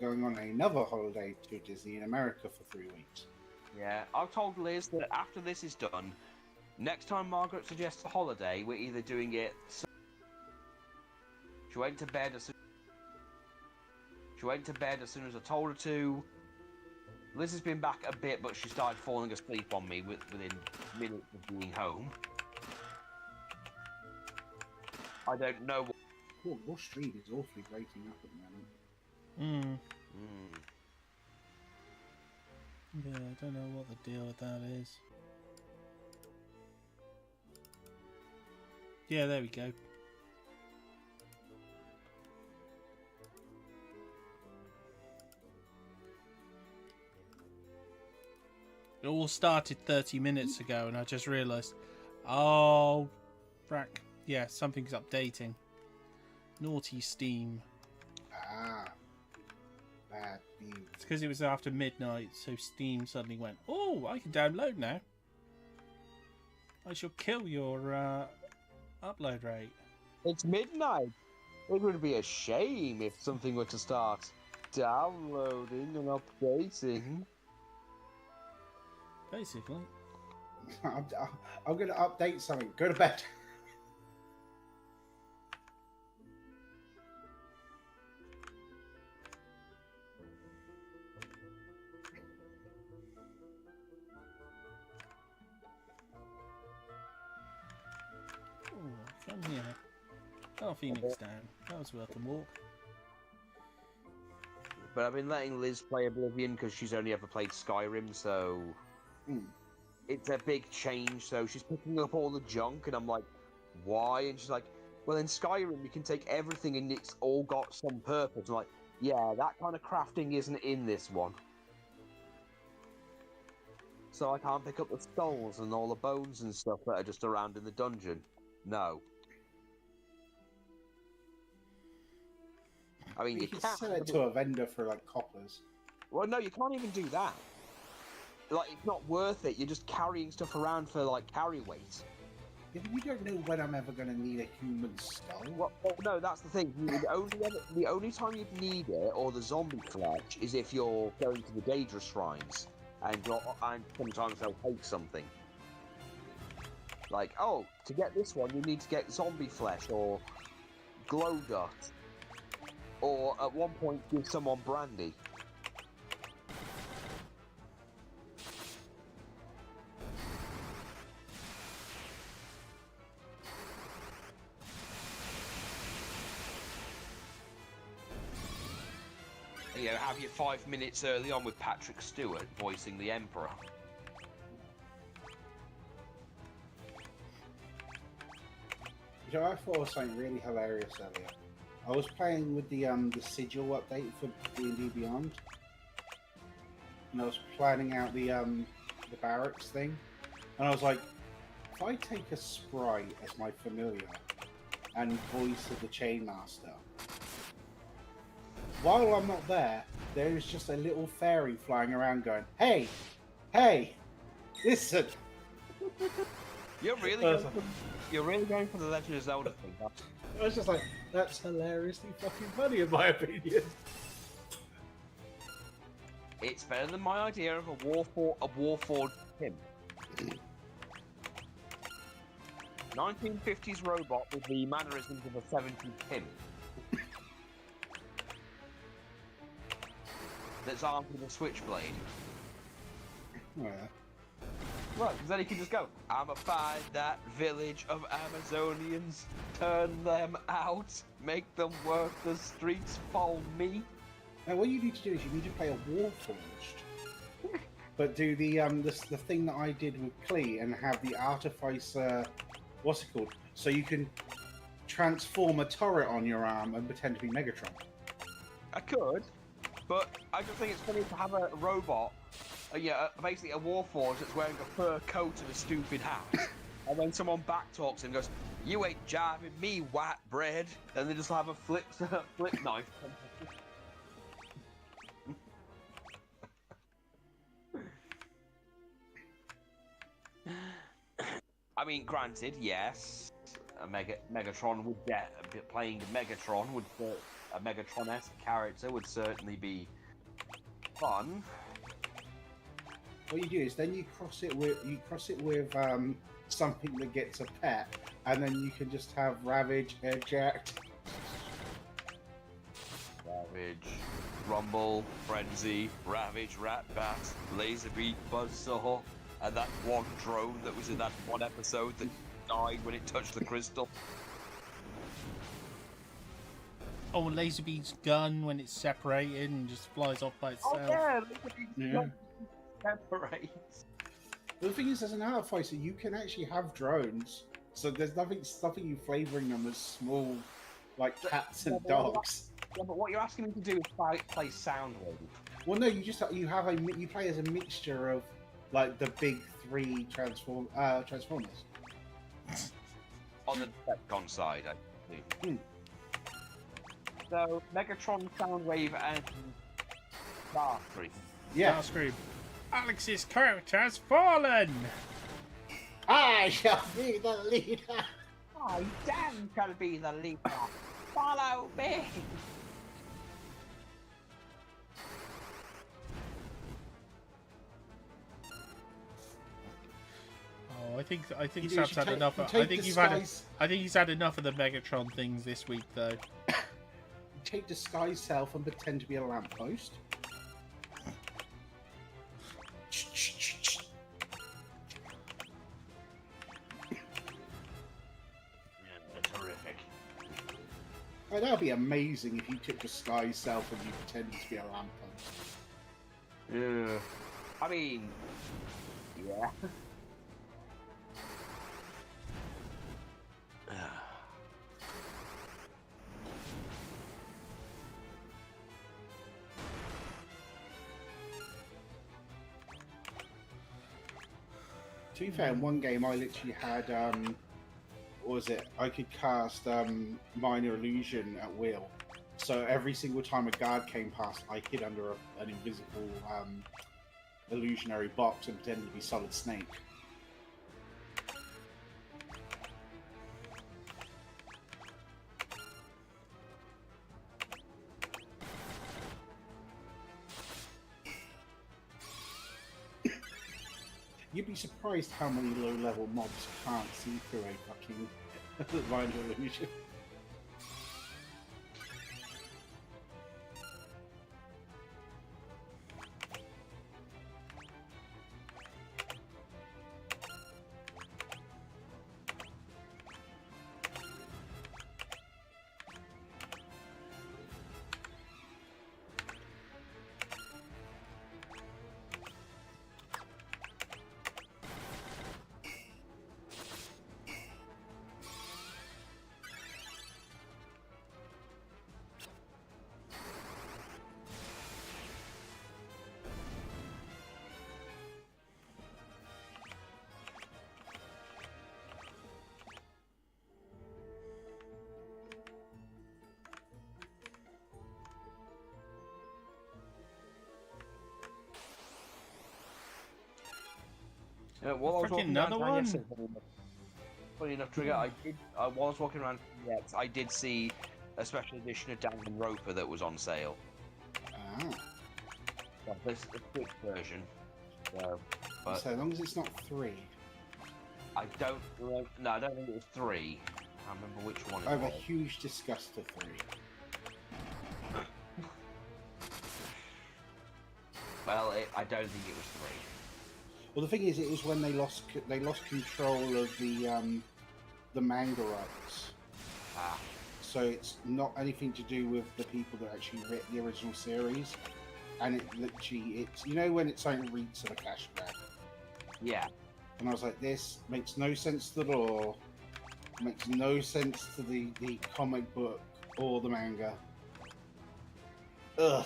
going on another holiday to Disney in America for 3 weeks. Yeah, I've told Liz that after this is done, next time Margaret suggests a holiday, we're either doing it. She went to bed as soon. She went to bed as soon as I told her to. Liz has been back a bit, but she started falling asleep on me within minutes of being home. I don't know. Cool, your stream is awfully breaking up at the moment. Yeah, I don't know what the deal with that is. Yeah, there we go. It all started 30 minutes ago and I just realised, oh, frack. Yeah, something's updating. Naughty Steam. Ah, bad news. It's because it was after midnight, so Steam suddenly went, oh, I can download now. I shall kill your upload rate. It's midnight. It would be a shame if something were to start downloading and updating. Basically. I'm going to update something. Go to bed. Oh, come here. Oh, Phoenix down. That was worth a walk. But I've been letting Liz play Oblivion because she's only ever played Skyrim, so it's a big change. So she's picking up all the junk, and I'm like, why? And she's like, well, in Skyrim you can take everything and it's all got some purpose. I'm like, yeah, that kind of crafting isn't in this one. So I can't pick up the skulls and all the bones and stuff that are just around in the dungeon. No. I mean, you can can sell it to a vendor for like coppers. Well, no, you can't even do that. Like, it's not worth it. You're just carrying stuff around for, like, carry weight. Yeah, but you don't know when I'm ever going to need a human skull. Well, no, that's the thing. The only time you'd need it, or the zombie flesh, is if you're going to the Daedra shrines, and sometimes they'll take something. Like, oh, to get this one, you need to get zombie flesh, or glow dust. Or, at one point, give someone brandy. You know, have your 5 minutes early on with Patrick Stewart voicing the Emperor. You know, I thought of something really hilarious earlier. I was playing with the sigil update for D&D Beyond, and I was planning out the barracks thing, and I was like, if I take a sprite as my familiar and voice of the Chainmaster, while I'm not there, there is just a little fairy flying around going, "Hey, hey, listen." You're really going for the Legend of Zelda thing. I was just like, that's hilariously fucking funny in my opinion. It's better than my idea of a Warforged pimp. 1950s robot with the mannerisms of a 70s pimp. That's armed with a switchblade. Oh, yeah. Right, because then he can just go, I'ma find that village of Amazonians, turn them out, make them work the streets for me. Now what you need to do is you need to play a Warforged, but do the thing that I did with Klee and have the Artificer, what's it called? So you can transform a turret on your arm and pretend to be Megatron. I could, but I just think it's funny to have a robot, basically a Warforged that's wearing a fur coat and a stupid hat. And then someone backtalks him and goes, you ain't jiving me, white bread. And they just have a flip knife. I mean, granted, yes, Megatron would get playing Megatron would a Megatron-esque character would certainly be fun. What you do is then you cross it with something that gets a pet, and then you can just have Ravage, Eject. Ravage, Rumble, Frenzy, Ravage, Rat-Bat, Laserbeak, Buzzsaw, and that one drone that was in that one episode that died when it touched the crystal. Oh, Laserbeak's gun when it's separated and just flies off by itself. Oh yeah, Laserbeak's gun separates. The thing is, as an art fighter, you can actually have drones, so there's nothing stopping you flavoring them as small, like cats and dogs. Yeah, but what you're asking me to do is play Soundwave. Well, no, you play as a mixture of like the big three Transformers. On the Decepticon side, I think. So, Megatron, Soundwave, and Starscream. Yeah. Starscream. Alex's character has fallen! I shall be the leader. I damn shall be the leader. Follow me. Oh, I think You Sam's should had take- enough. you I take think disguise- I think he's had enough of the Megatron things this week, though. Take disguise self and pretend to be a lamppost. Yeah, terrific. Oh, that would be amazing if you took disguise self and you pretended to be a lamppost. Yeah. I mean, yeah. To be fair, in one game I literally had, what was it? I could cast Minor Illusion at will. So every single time a guard came past, I hid under an invisible illusionary box and pretended to be Solid Snake. You'd be surprised how many low-level mobs can't see through a fucking Minor Illusion. Yeah, while I was Fucking walking another around one? yesterday, funny enough, Trigger, while I was walking around, yes, I did see a special edition of Danganronpa that was on sale. Ah. Well, this the quick version. But So long as it's not 3. I don't remember. No, I don't think it was 3. I can't remember which one it I have a was. huge disgust for 3. Well, I don't think it was 3. Well, the thing is, it was when they lost control of the manga rights. Ah, So it's not anything to do with the people that actually writ the original series, and it literally, it's, you know, when it's something reeks of a cash grab. yeah. And I was like, this makes no sense to the lore, makes no sense to the comic book or the manga. Ugh.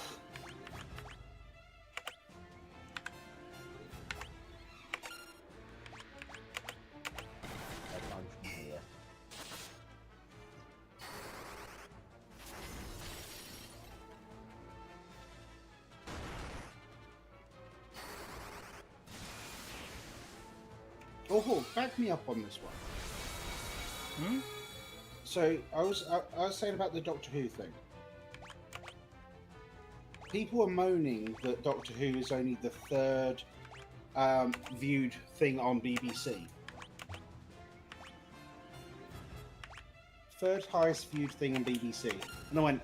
That sounds familiar. Oh, back me up on this one. Hmm? So I was saying about the Doctor Who thing. people are moaning that Doctor Who is only the third viewed thing on BBC. Third highest viewed thing on BBC. And I went,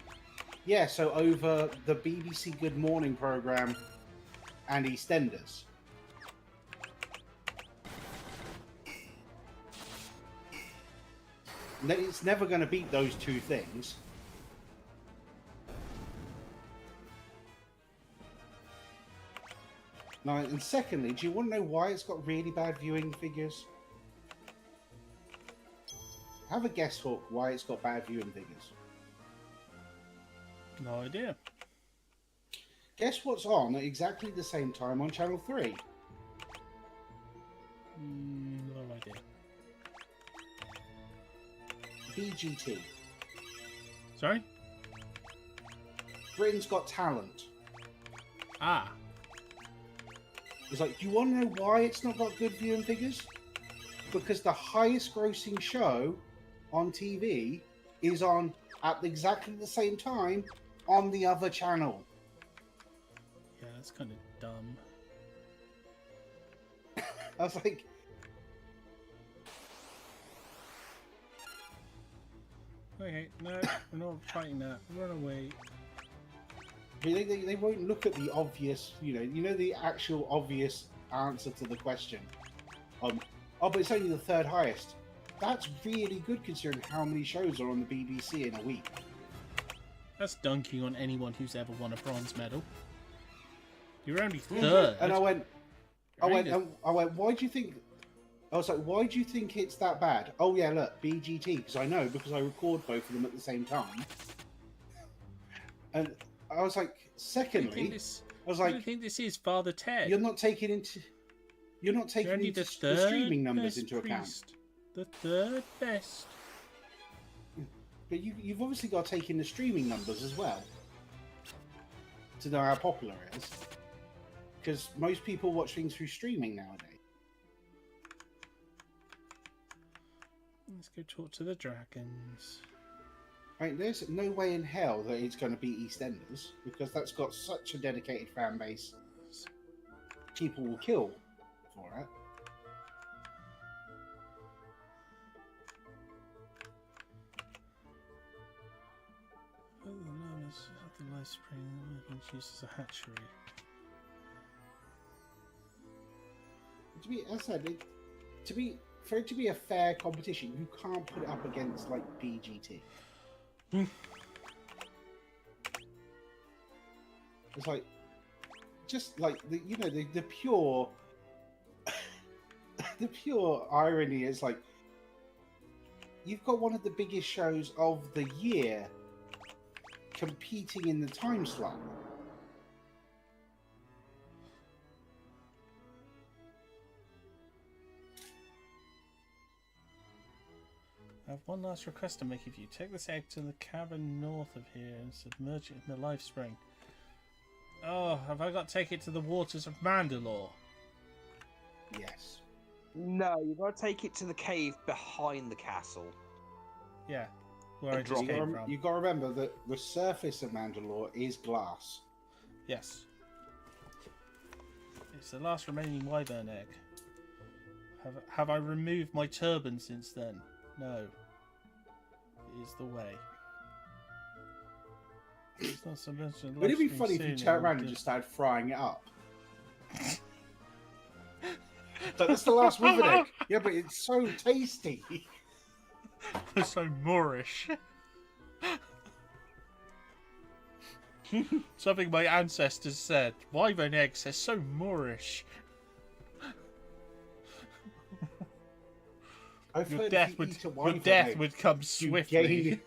yeah, so over the BBC Good Morning programme and EastEnders. It's never going to beat those two things. Now, and secondly, do you want to know why it's got really bad viewing figures? Have a guess, Hawk, why it's got bad viewing figures. No idea. Guess what's on at exactly the same time on Channel 3? No idea. BGT. Sorry? Britain's Got Talent. Ah. It's like, do you want to know why it's not got good viewing figures? Because the highest grossing show on TV is on at exactly the same time on the other channel. Yeah, that's kind of dumb. I was like... Okay, no, we're not fighting that. Run away. They won't look at the obvious, you know the actual obvious answer to the question. Oh, but it's only the third highest. That's really good considering how many shows are on the BBC in a week. That's dunking on anyone who's ever won a bronze medal. You're only third. And I went, why do you think? I was like, why do you think it's that bad? Oh yeah, look, BGT, because I know, because I record both of them at the same time. And I was like, secondly, I was like, I think this is Father Ted. you're not taking the streaming numbers into account. priest. The third best. But you've obviously got to take in the streaming numbers as well to know how popular it is. Because most people watch things through streaming nowadays. Let's go talk to the dragons. Right, there's no way in hell that it's going to be EastEnders because that's got such a dedicated fan base. People will kill for it. Oh, no, it's the life spring that can use as a hatchery. As I said, for it to be a fair competition, you can't put it up against like BGT. It's like, just like the pure, the pure irony is like, you've got one of the biggest shows of the year competing in the time slot. I have one last request to make of you. Take this egg to the cavern north of here and submerge it in the life spring. Oh, have I got to take it to the waters of Mandalore? Yes. No, you've got to take it to the cave behind the castle. Yeah, where I just came from. You've got to remember that the surface of Mandalore is glass. Yes. It's the last remaining wyvern egg. Have I removed my turban since then? No. It is the way. It's not so much Would it be funny if you turned around and just started frying it up? That's the last wyvern egg. Yeah, but it's so tasty. It's so Moorish. Something my ancestors said. Wyvern eggs are so Moorish. Your death would come swiftly.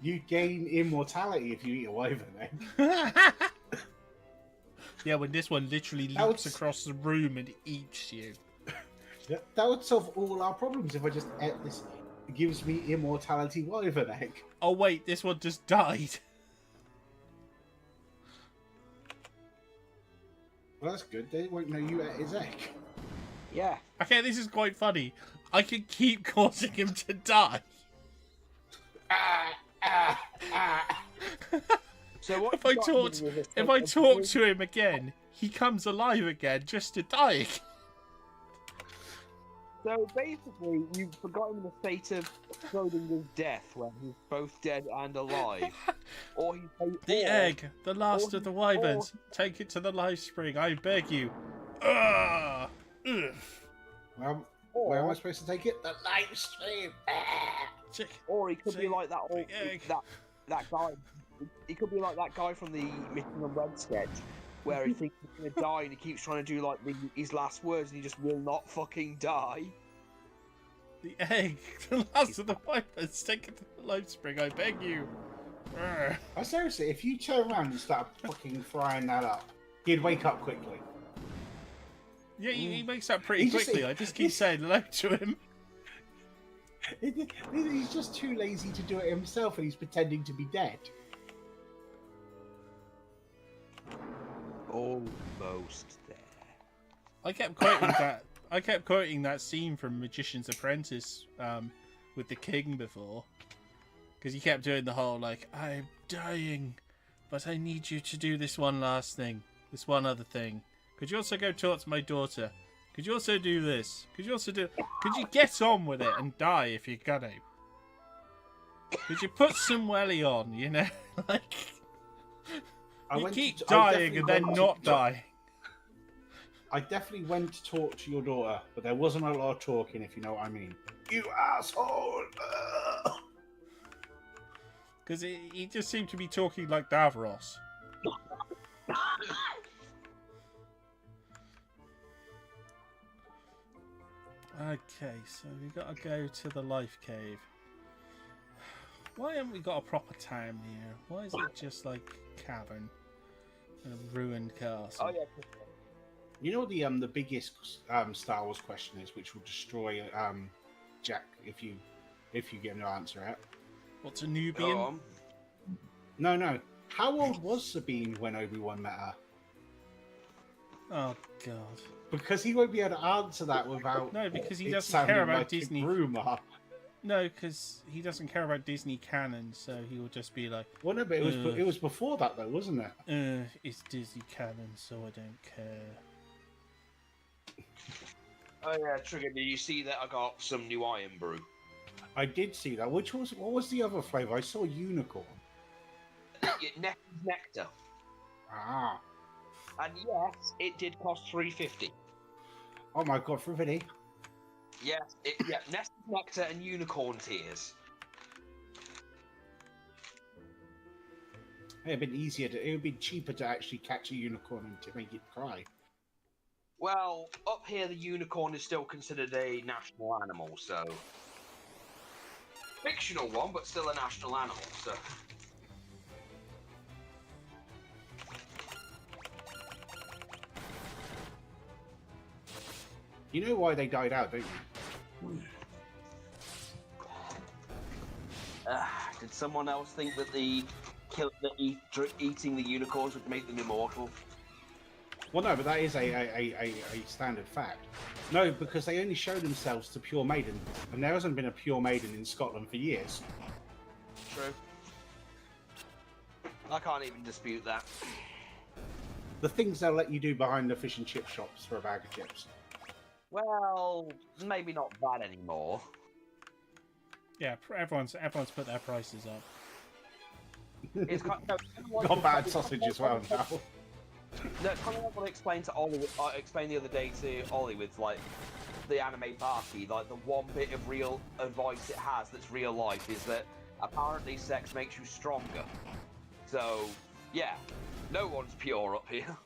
You gain immortality if you eat a wyvern egg. Yeah, when this one literally leaps across the room and eats you. That would solve all our problems if I just ate this. It gives me immortality wyvern egg. Oh wait, this one just died. Well, that's good. They won't know you ate his egg. Yeah. Okay, this is quite funny. I can keep causing him to die. So So what If I you got talk, here is if I talk to him again, he comes alive again just to die. So basically, you've forgotten the fate of Schrodinger's death, where he's both dead and alive. Or The egg, the last of the wyverns. Take it to the life spring, I beg you. Ugh. Ugh. Well, where am I supposed to take it? The live stream. Or he could be like that old, egg. that guy. He could be like that guy from the Mission on Red sketch, where he thinks he's gonna die and he keeps trying to do like his last words and he just will not fucking die. The egg, the last of the wyverns. Take it to the life spring, I beg you. Ugh. Oh, seriously, if you turn around and start fucking frying that up, he'd wake up quickly. Yeah, he wakes up pretty He just- quickly. I just keep saying hello to him. He's just too lazy to do it himself, and he's pretending to be dead. Almost there. I kept quoting that. I kept quoting that scene from Magician's Apprentice with the king before, because he kept doing the whole like, "I'm dying, but I need you to do this one last thing, this one other thing. Could you also go talk to my daughter? Could you also do this? Could you also do? Could you get on with it and die if you're gonna? Could you put some welly on? You know, like you keep dying and then not die." I definitely went to talk to your daughter, but there wasn't a lot of talking, if you know what I mean. You asshole! Because he just seemed to be talking like Davros. Okay, so we got to go to the life cave. Why haven't we got a proper town here? Why is it just like cavern and a ruined castle? Oh yeah. You know the biggest Star Wars question is, which will destroy Jack if you get no answer out. What's a Nubian? No. How old was Sabine when Obi-Wan met her? Oh god. Because he won't be able to answer that without. No, because he it doesn't sounding care about like a Disney. rumor. No, because he doesn't care about Disney canon, so he will just be like, Well, no, but it was before that though, wasn't it? it's Disney canon, so I don't care. Oh yeah, Trigger. Did you see that I got some new Iron Brew? I did see that. What was the other flavour? I saw unicorn. Nectar. Ah. And yes, it did cost $3.50. Oh my god, for Vinny. Yes, Nectar and unicorn tears. It'd been easier it would be cheaper to actually catch a unicorn and to make it cry. Well, up here the unicorn is still considered a national animal, so fictional one, but still a national animal. So. You know why they died out, don't you? Did someone else think that eating the unicorns would make them immortal? Well, no, but that is a standard fact. No, because they only show themselves to pure maiden, and there hasn't been a pure maiden in Scotland for years. True. I can't even dispute that. The things they'll let you do behind the fish and chip shops for a bag of chips. Well, maybe not that anymore. Yeah, everyone's put their prices up. It's kind of, Got bad sausage as well now. No, kind of like what I explained to Ollie. I explained the other day to Ollie with like the anime Baki. Like the one bit of real advice it has that's real life is that apparently sex makes you stronger. So yeah, no one's pure up here.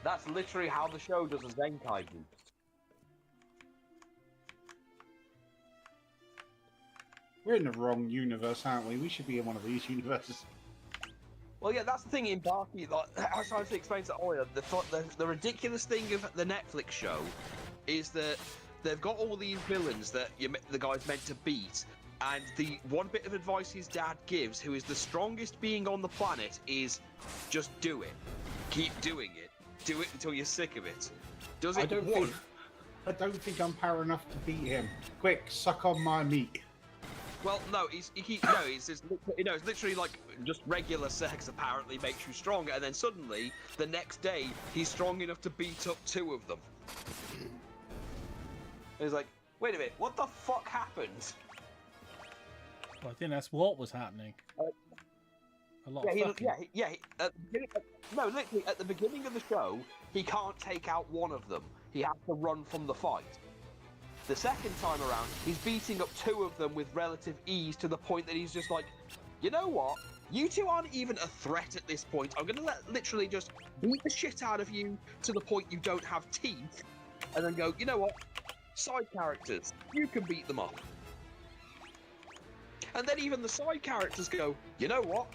That's literally how the show does a Zenkai do. We're in the wrong universe, aren't we? We should be in one of these universes. Well, yeah, that's the thing in Baki. Like, I was trying to explain to Ollie, the ridiculous thing of the Netflix show is that they've got all these villains that the guy's meant to beat, and the one bit of advice his dad gives, who is the strongest being on the planet, is just do it. Keep doing it. Do it until you're sick of it. Does it I don't think I'm power enough to beat him. Quick, suck on my meat. Well, no, he's just, it's literally like just regular sex apparently makes you stronger, and then suddenly the next day he's strong enough to beat up 2 of them. And he's like, wait a minute, what the fuck happened? Well, I think that's what was happening. A lot of fucking. Literally at the beginning of the show, he can't take out 1 of them. He has to run from the fight. The second time around, he's beating up 2 of them with relative ease to the point that he's just like, you know what? You 2 aren't even a threat at this point. I'm going to literally just beat the shit out of you to the point you don't have teeth. And then go, you know what? Side characters, you can beat them up. And then even the side characters go, you know what?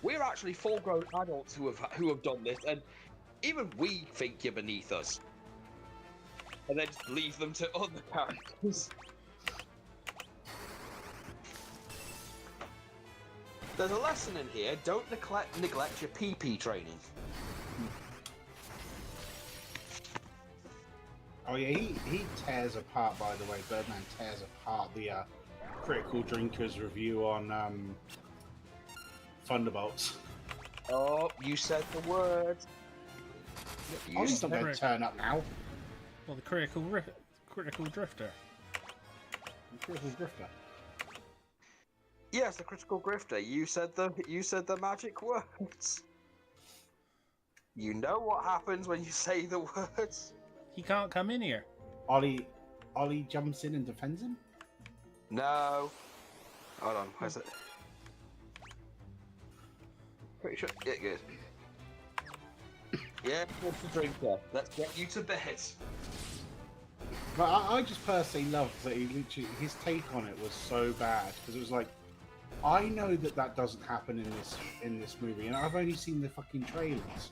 We're actually full-grown adults who have done this, and even we think you're beneath us. And then just leave them to other characters. There's a lesson in here, don't neglect your PP training. Oh yeah, he tears apart, by the way, Birdman tears apart the Critical Drinkers review on Thunderbolts. Oh, you said the word. I'm not going to turn up now. Well, the critical drifter. The Critical Drifter. Yes, the critical grifter. You said the magic words. You know what happens when you say the words. He can't come in here. Ollie jumps in and defends him? No. Hold on, where's it? Pretty sure. Yeah, good. Yeah, what's the drinker? Let's get you to bed. But I just personally loved that his take on it was so bad, because it was like, I know that doesn't happen in this movie, and I've only seen the fucking trailers.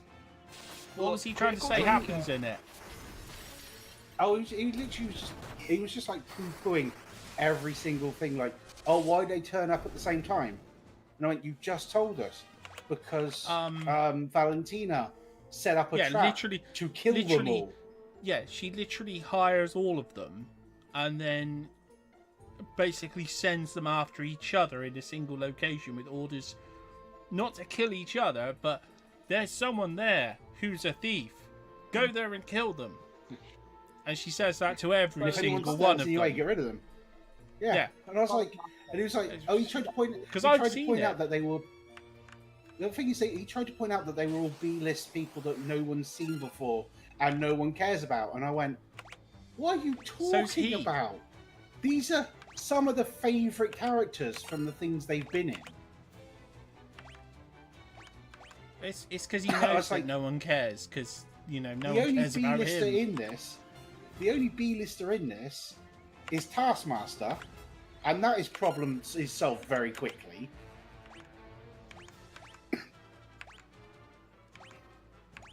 What was he trying to say happens in it? Oh, he was just like poo-pooing every single thing, like, oh, why they turn up at the same time? And I went, you just told us, because Valentina set up a trap to kill them all. Yeah, she literally hires all of them, and then basically sends them after each other in a single location with orders not to kill each other, but there's someone there who's a thief. Go there and kill them. And she says that to every single one of them. Get rid of them. Yeah. And I was like, and he was like, oh, he tried to point out that they were. The thing is, he tried to point out that they were all B-list people that no one's seen before and no one cares about. And I went, what are you talking about? These are some of the favourite characters from the things they've been in. It's because he knows that no one cares, because, you know, no one cares about him. The only B-lister in this is Taskmaster, and that problem is solved very quickly.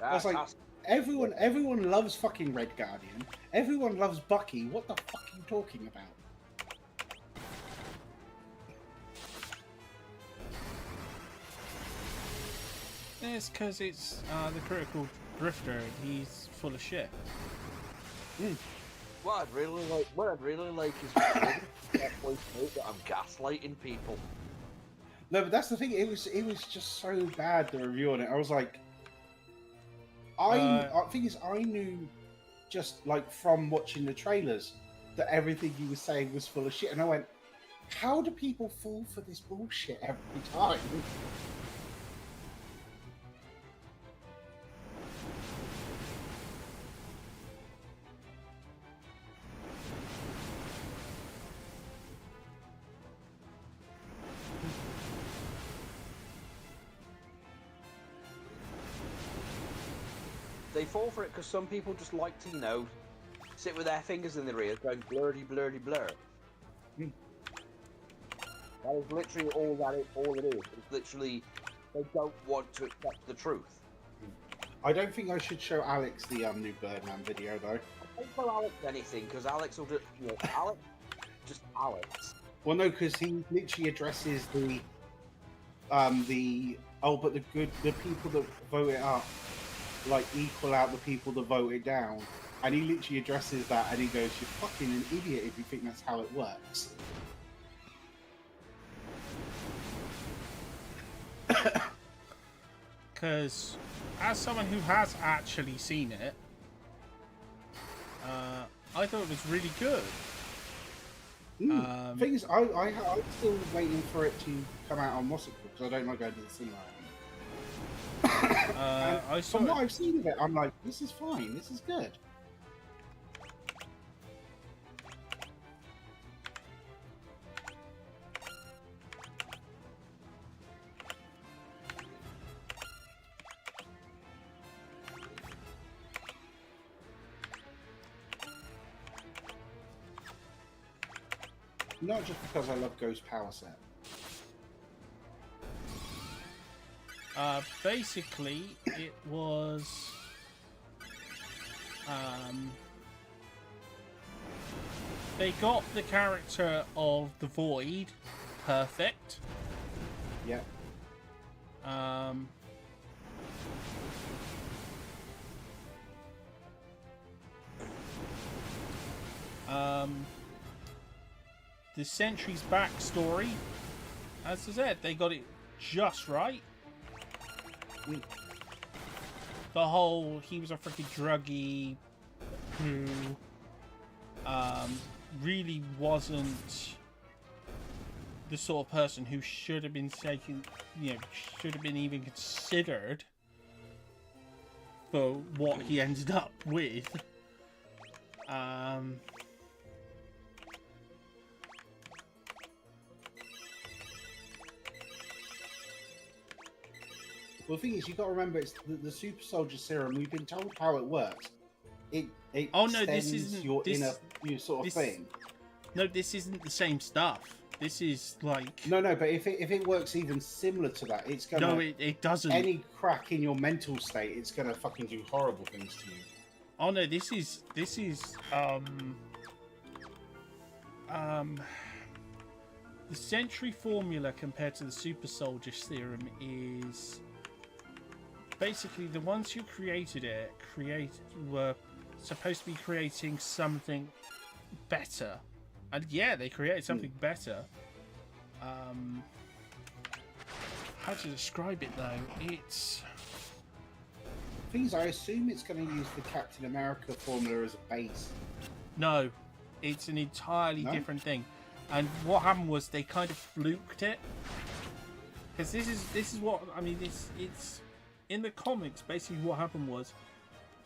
I was like, everyone loves fucking Red Guardian. Everyone loves Bucky. What the fuck are you talking about? It's because it's the critical drifter. He's full of shit. What I'd really like is that I'm gaslighting people. No, but that's the thing. It was just so bad, the review on it. I was like, I knew just like from watching the trailers that everything he was saying was full of shit, and I went, how do people fall for this bullshit every time? They fall for it because some people just like to, you know, sit with their fingers in their ears going blurdy, blurdy, blur. That is literally all it is. It's literally, they don't want to accept the truth. I don't think I should show Alex the new Birdman video, though. I don't tell Alex anything, because Alex will just, you know, Alex. Well, no, because he literally addresses the people that vote it up, like, equal out the people that vote it down, and he literally addresses that, and he goes, "You're fucking an idiot if you think that's how it works." because as someone who has actually seen it, I thought it was really good. Thing is, I'm still waiting for it to come out on what's it called, because I don't like going to the cinema. From what I've seen of it, I'm like, this is fine, this is good. Not just because I love Ghost Power Set. Basically, it was they got the character of the Void perfect. Yeah. The Sentry's backstory, as I said, they got it just right. The whole, he was a freaking druggie who really wasn't the sort of person who should have been taken, should have been even considered for what he ended up with. Well, the thing is, you've got to remember, it's the Super Soldier Serum. We've been told how it works. It oh no, this isn't your this, inner you sort of thing. No, this isn't the same stuff. This is like no, but if it works even similar to that, it's gonna. No, it doesn't. Any crack in your mental state, it's gonna fucking do horrible things to you. Oh no, this is the Sentry formula compared to the Super Soldier Serum is basically the ones who created it were supposed to be creating something better, and yeah, they created something better. How to describe it though? It's things. I assume it's going to use the Captain America formula as a base. No, it's an entirely different thing. And what happened was they kind of fluked it, because this is what I mean. It's in the comics. Basically, what happened was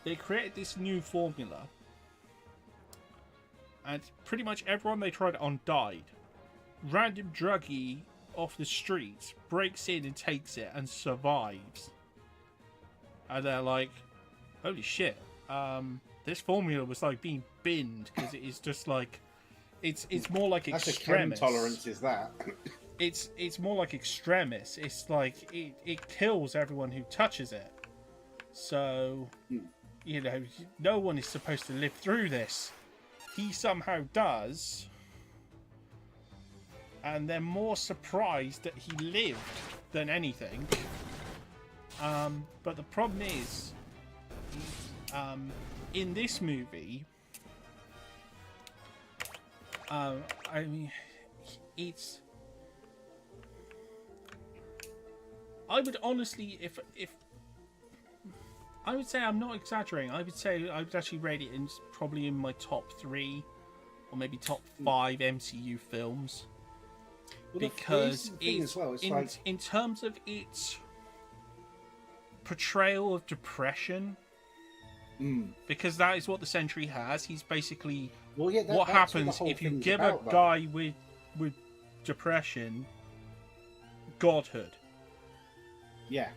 they created this new formula, and pretty much everyone they tried it on died. Random druggie off the streets breaks in and takes it and survives, and they're like, "Holy shit! This formula was like being binned because it is just like." It's more like extremis. That's a tolerance, is that? It's more like extremis. It's like it kills everyone who touches it. So, no one is supposed to live through this. He somehow does, and they're more surprised that he lived than anything. But the problem is, in this movie. I mean, it's. I would honestly, if I would say I'm not exaggerating. I would say I would actually rate it in probably in my top 3 or maybe top 5 MCU films, because it's well, in terms of its portrayal of depression. Because that is what the Sentry has. He's basically what happens if you give a guy with depression godhood. Yeah,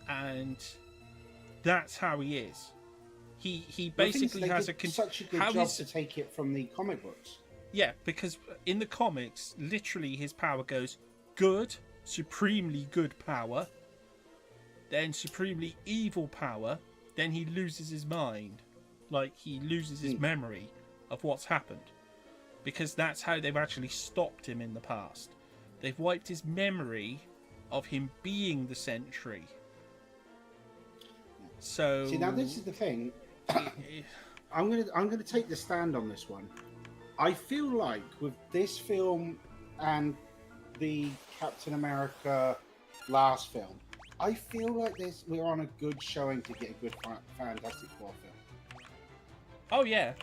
and that's how he is. He basically has such a good job to take it from the comic books. Yeah, because in the comics, literally his power goes good, supremely good power, then supremely evil power. Then he loses his mind, like he loses his memory of what's happened, because that's how they've actually stopped him in the past. They've wiped his memory of him being the Sentry. So see, now this is the thing. I'm gonna take the stand on this one. I feel like with this film and the Captain America last film, I feel like we're on a good showing to get a good Fantastic Four film. Oh yeah.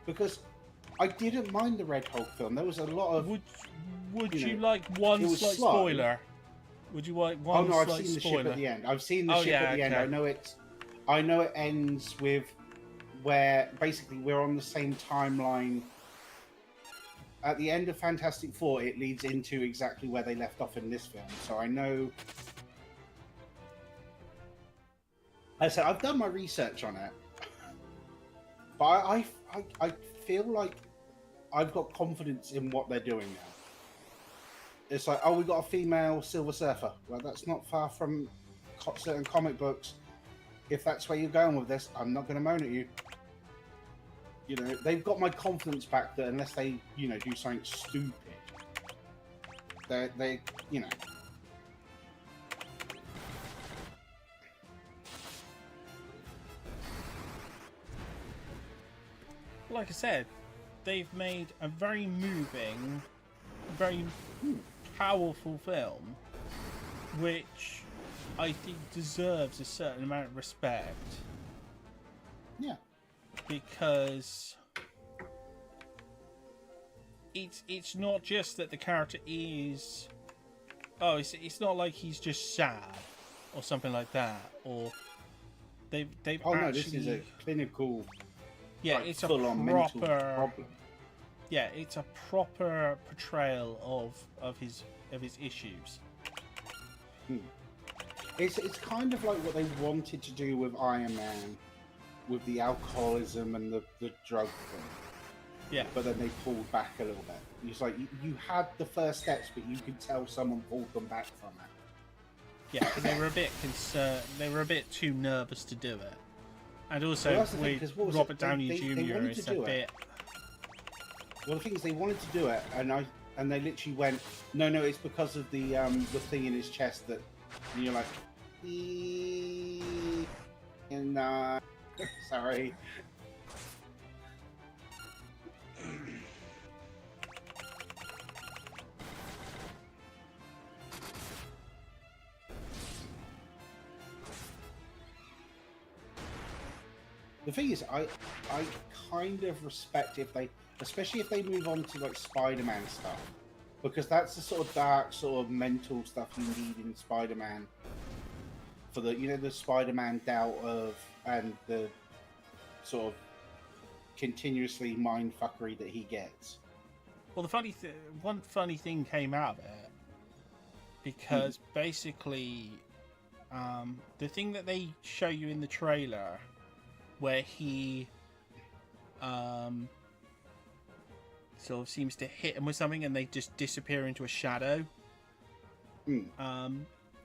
Because I didn't mind the Red Hulk film. There was a lot of. Would you you know, like one it was slight slow. spoiler? Would you like one Oh no, I've slight seen the spoiler? ship at the end. I've seen the Oh, ship yeah, at the end. okay. I know it ends with where basically we're on the same timeline. At the end of Fantastic Four, it leads into exactly where they left off in this film. So I know. I said I've done my research on it, but I feel like I've got confidence in what they're doing now. It's like, oh, we got a female Silver Surfer. Well, that's not far from certain comic books. If that's where you're going with this, I'm not going to moan at you. You know, they've got my confidence back that unless they, you know, do something stupid, they, you know. Like I said, they've made a very moving, very powerful film, which I think deserves a certain amount of respect. Yeah. Because it's not just that the character is, oh, it's not like he's just sad or something like that, or they've Oh actually, no, this is a clinical. yeah, like, it's a full-on mental proper problem. yeah, it's a proper portrayal of his issues. It's kind of like what they wanted to do with Iron Man, with the alcoholism and the drug thing. Yeah. But then they pulled back a little bit. It's like you had the first steps, but you could tell someone pulled them back from it. Yeah, they were a bit concerned. They were a bit too nervous to do it, and also Well, that's the thing, 'cause what was it? Robert Downey They Jr. wanted is to a do it. bit. Well, the thing is, they wanted to do it, and they literally went, no, it's because of the thing in his chest that, and you're like, and sorry. The thing is, I kind of respect if they, especially if they move on to like Spider-Man stuff, because that's the sort of dark, sort of mental stuff you need in Spider-Man. For the, you know, the Spider-Man doubt of, and the sort of continuously mind fuckery that he gets. Well, one funny thing came out of it, because basically, the thing that they show you in the trailer, where he sort of seems to hit him with something and they just disappear into a shadow.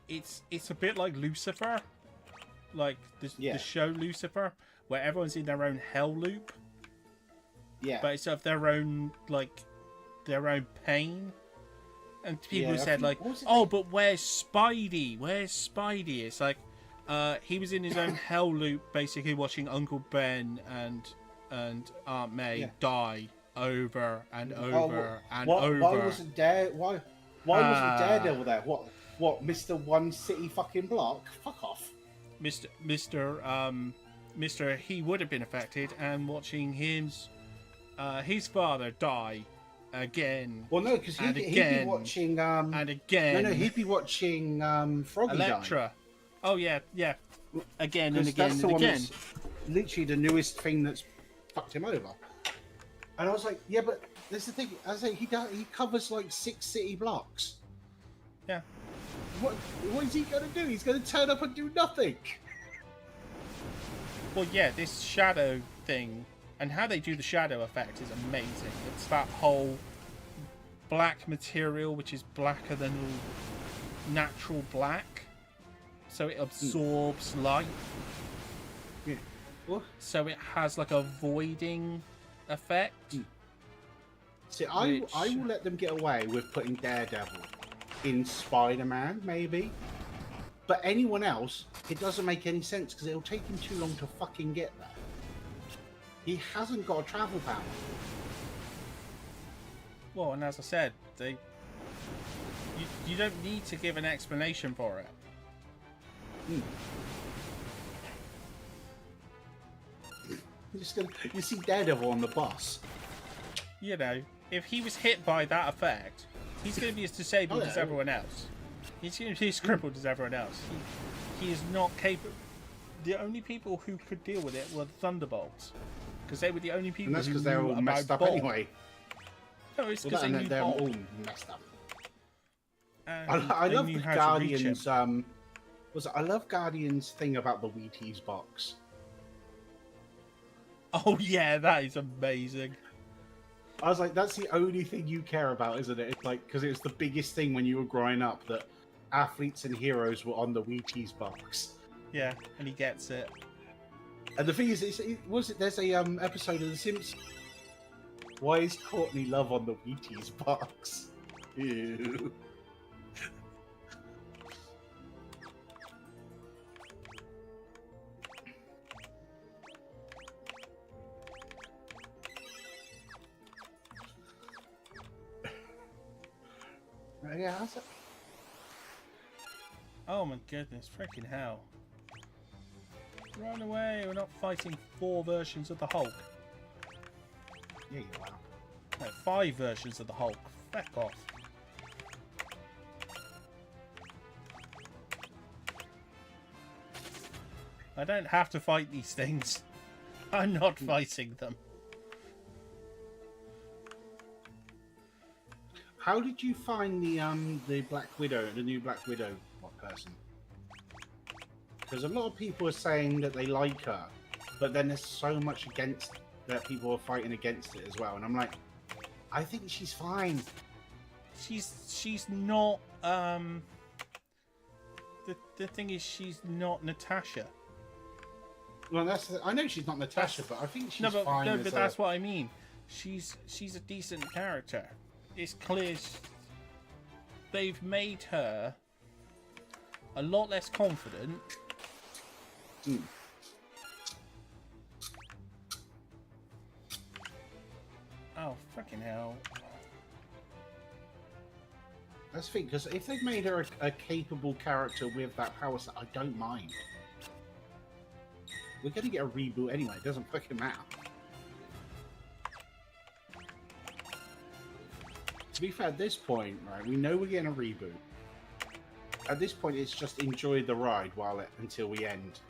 It's a bit like Lucifer, like the show Lucifer, where everyone's in their own hell loop. Yeah. But it's of their own, like, their own pain. And people said, like, oh, but where's Spidey? Where's Spidey? It's like, he was in his own hell loop, basically watching Uncle Ben and Aunt May die over and over and over. Why wasn't Daredevil there? What, Mr. One City fucking block? Fuck off. Mr. He would have been affected, and watching his father die again. Well, no, because he'd be watching and again. No, he'd be watching Froggy Elektra. die. Oh yeah, again and again that's the and one again. that's literally the newest thing that's fucked him over. And I was like, yeah, but this is the thing. I was like, he covers like 6 city blocks. Yeah. What is he going to do? He's going to turn up and do nothing. Well, yeah, this shadow thing and how they do the shadow effect is amazing. It's that whole black material, which is blacker than natural black, so it absorbs light. Yeah. What? So it has like a voiding effect. See, I will let them get away with putting Daredevil in Spider-Man, maybe. But anyone else, it doesn't make any sense because it'll take him too long to fucking get there. He hasn't got a travel power. Well, and as I said, you don't need to give an explanation for it. Mm. You see Daredevil on the bus. You know, if he was hit by that effect, he's going to be as disabled as everyone else. He's going to be as crippled as everyone else. He is not capable. The only people who could deal with it were the Thunderbolts, because they were the only people. And that's who because they're all knew messed about up Bolt. anyway. No, it's because Well, they knew they're Bolt. all messed up. And I they love knew the how to reach him. Guardians. I love Guardians thing about the Wheaties box. Oh yeah, that is amazing. I was like, that's the only thing you care about, isn't it? It's like, because it was the biggest thing when you were growing up that athletes and heroes were on the Wheaties box. Yeah, and he gets it. And the thing is, there's a episode of The Simpsons. Why is Courtney Love on the Wheaties box? Ew. Yeah, how's it? Oh my goodness, freaking hell. Run away, we're not fighting 4 versions of the Hulk. Yeah, you are. No, 5 versions of the Hulk. Back off. I don't have to fight these things. I'm not fighting them. How did you find the Black Widow, the new Black Widow person? Because a lot of people are saying that they like her, but then there's so much against that people are fighting against it as well, and I'm like, I think she's fine. She's not the thing is she's not Natasha. Well, I know she's not Natasha, but I think she's fine. No, but that's what I mean. She's a decent character. It's clear they've made her a lot less confident. Mm. Oh, fucking hell. That's the thing, because if they've made her a capable character with that power set, I don't mind. We're going to get a reboot anyway, it doesn't fucking matter. To be fair, at this point, right, we know we're getting a reboot. At this point, it's just enjoy the ride until we end.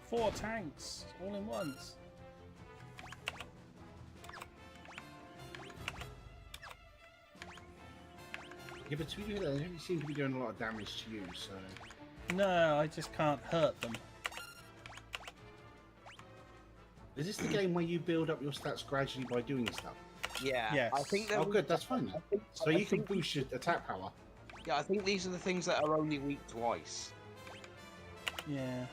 Four tanks all in once. Yeah, but to be fair, they don't seem to be doing a lot of damage to you, so... No, I just can't hurt them. Is this the game where you build up your stats gradually by doing stuff? Yeah. Yes. I think Oh, good, that's fine. So you can boost your attack power. Yeah, I think these are the things that are only weak twice. Yeah.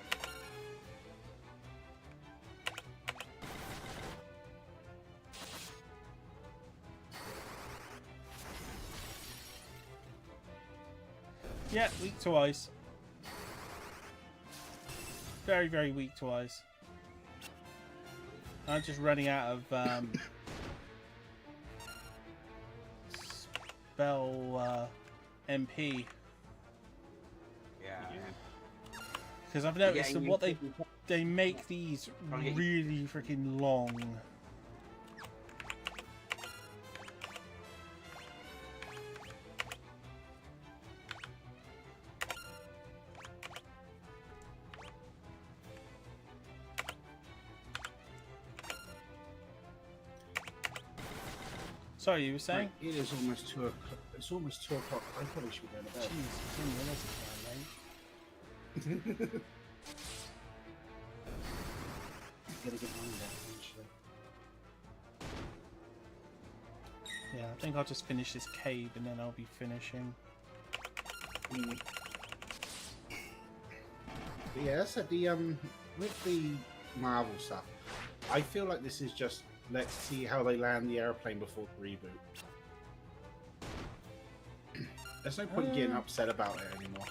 Yeah, weak to ice. Very, very weak to ice. I'm just running out of spell MP. Yeah. Because I've noticed Yeah, that what they make these really freaking long. Sorry, you were saying? It is almost 2 o'clock. It's almost 2 o'clock. I probably should go to bed. Jeez, 10 minutes is fine, mate. Gotta get money back eventually. Yeah, I think I'll just finish this cave and then I'll be finishing. Mm. But yeah, that's the with the Marvel stuff. I feel like this is just let's see how they land the airplane before the reboot. There's no point getting upset about it anymore.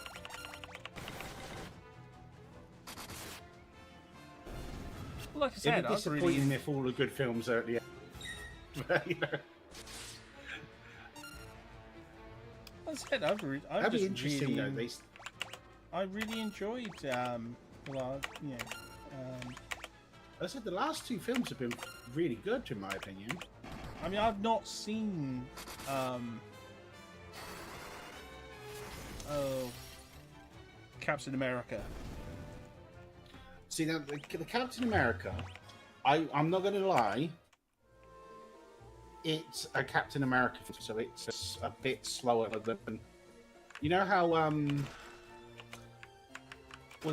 Like I It'd said, be I've disappointing really, if all the good films are at the end. You know, like I said, I've that'd be just interesting really, though. I really enjoyed, well, you know, I said the last two films have been really good, in my opinion. I mean, I've not seen, Captain America. See, now the Captain America, I'm not going to lie, it's a Captain America, so it's a bit slower than. You know how well,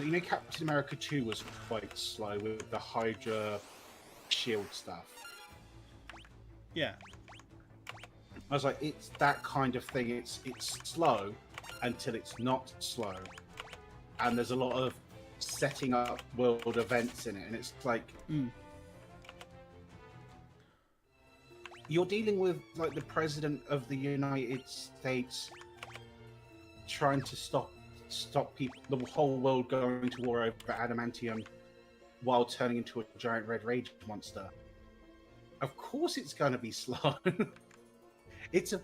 you know, Captain America 2 was quite slow with the Hydra shield stuff. Yeah. I was like, it's that kind of thing. It's slow until it's not slow, and there's a lot of setting up world events in it, and it's like you're dealing with like the president of the United States trying to stop people, the whole world going to war over adamantium, while turning into a giant red rage monster. Of course, it's going to be slow. It's a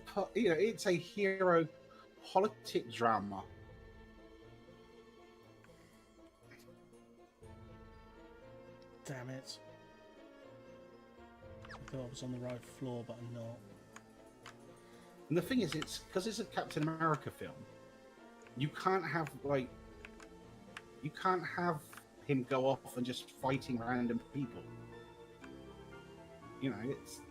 hero politic drama. Damn it. I thought I was on the right floor, but I'm not. And the thing is, it's because it's a Captain America film. You can't have him go off and just fighting random people. You know, it's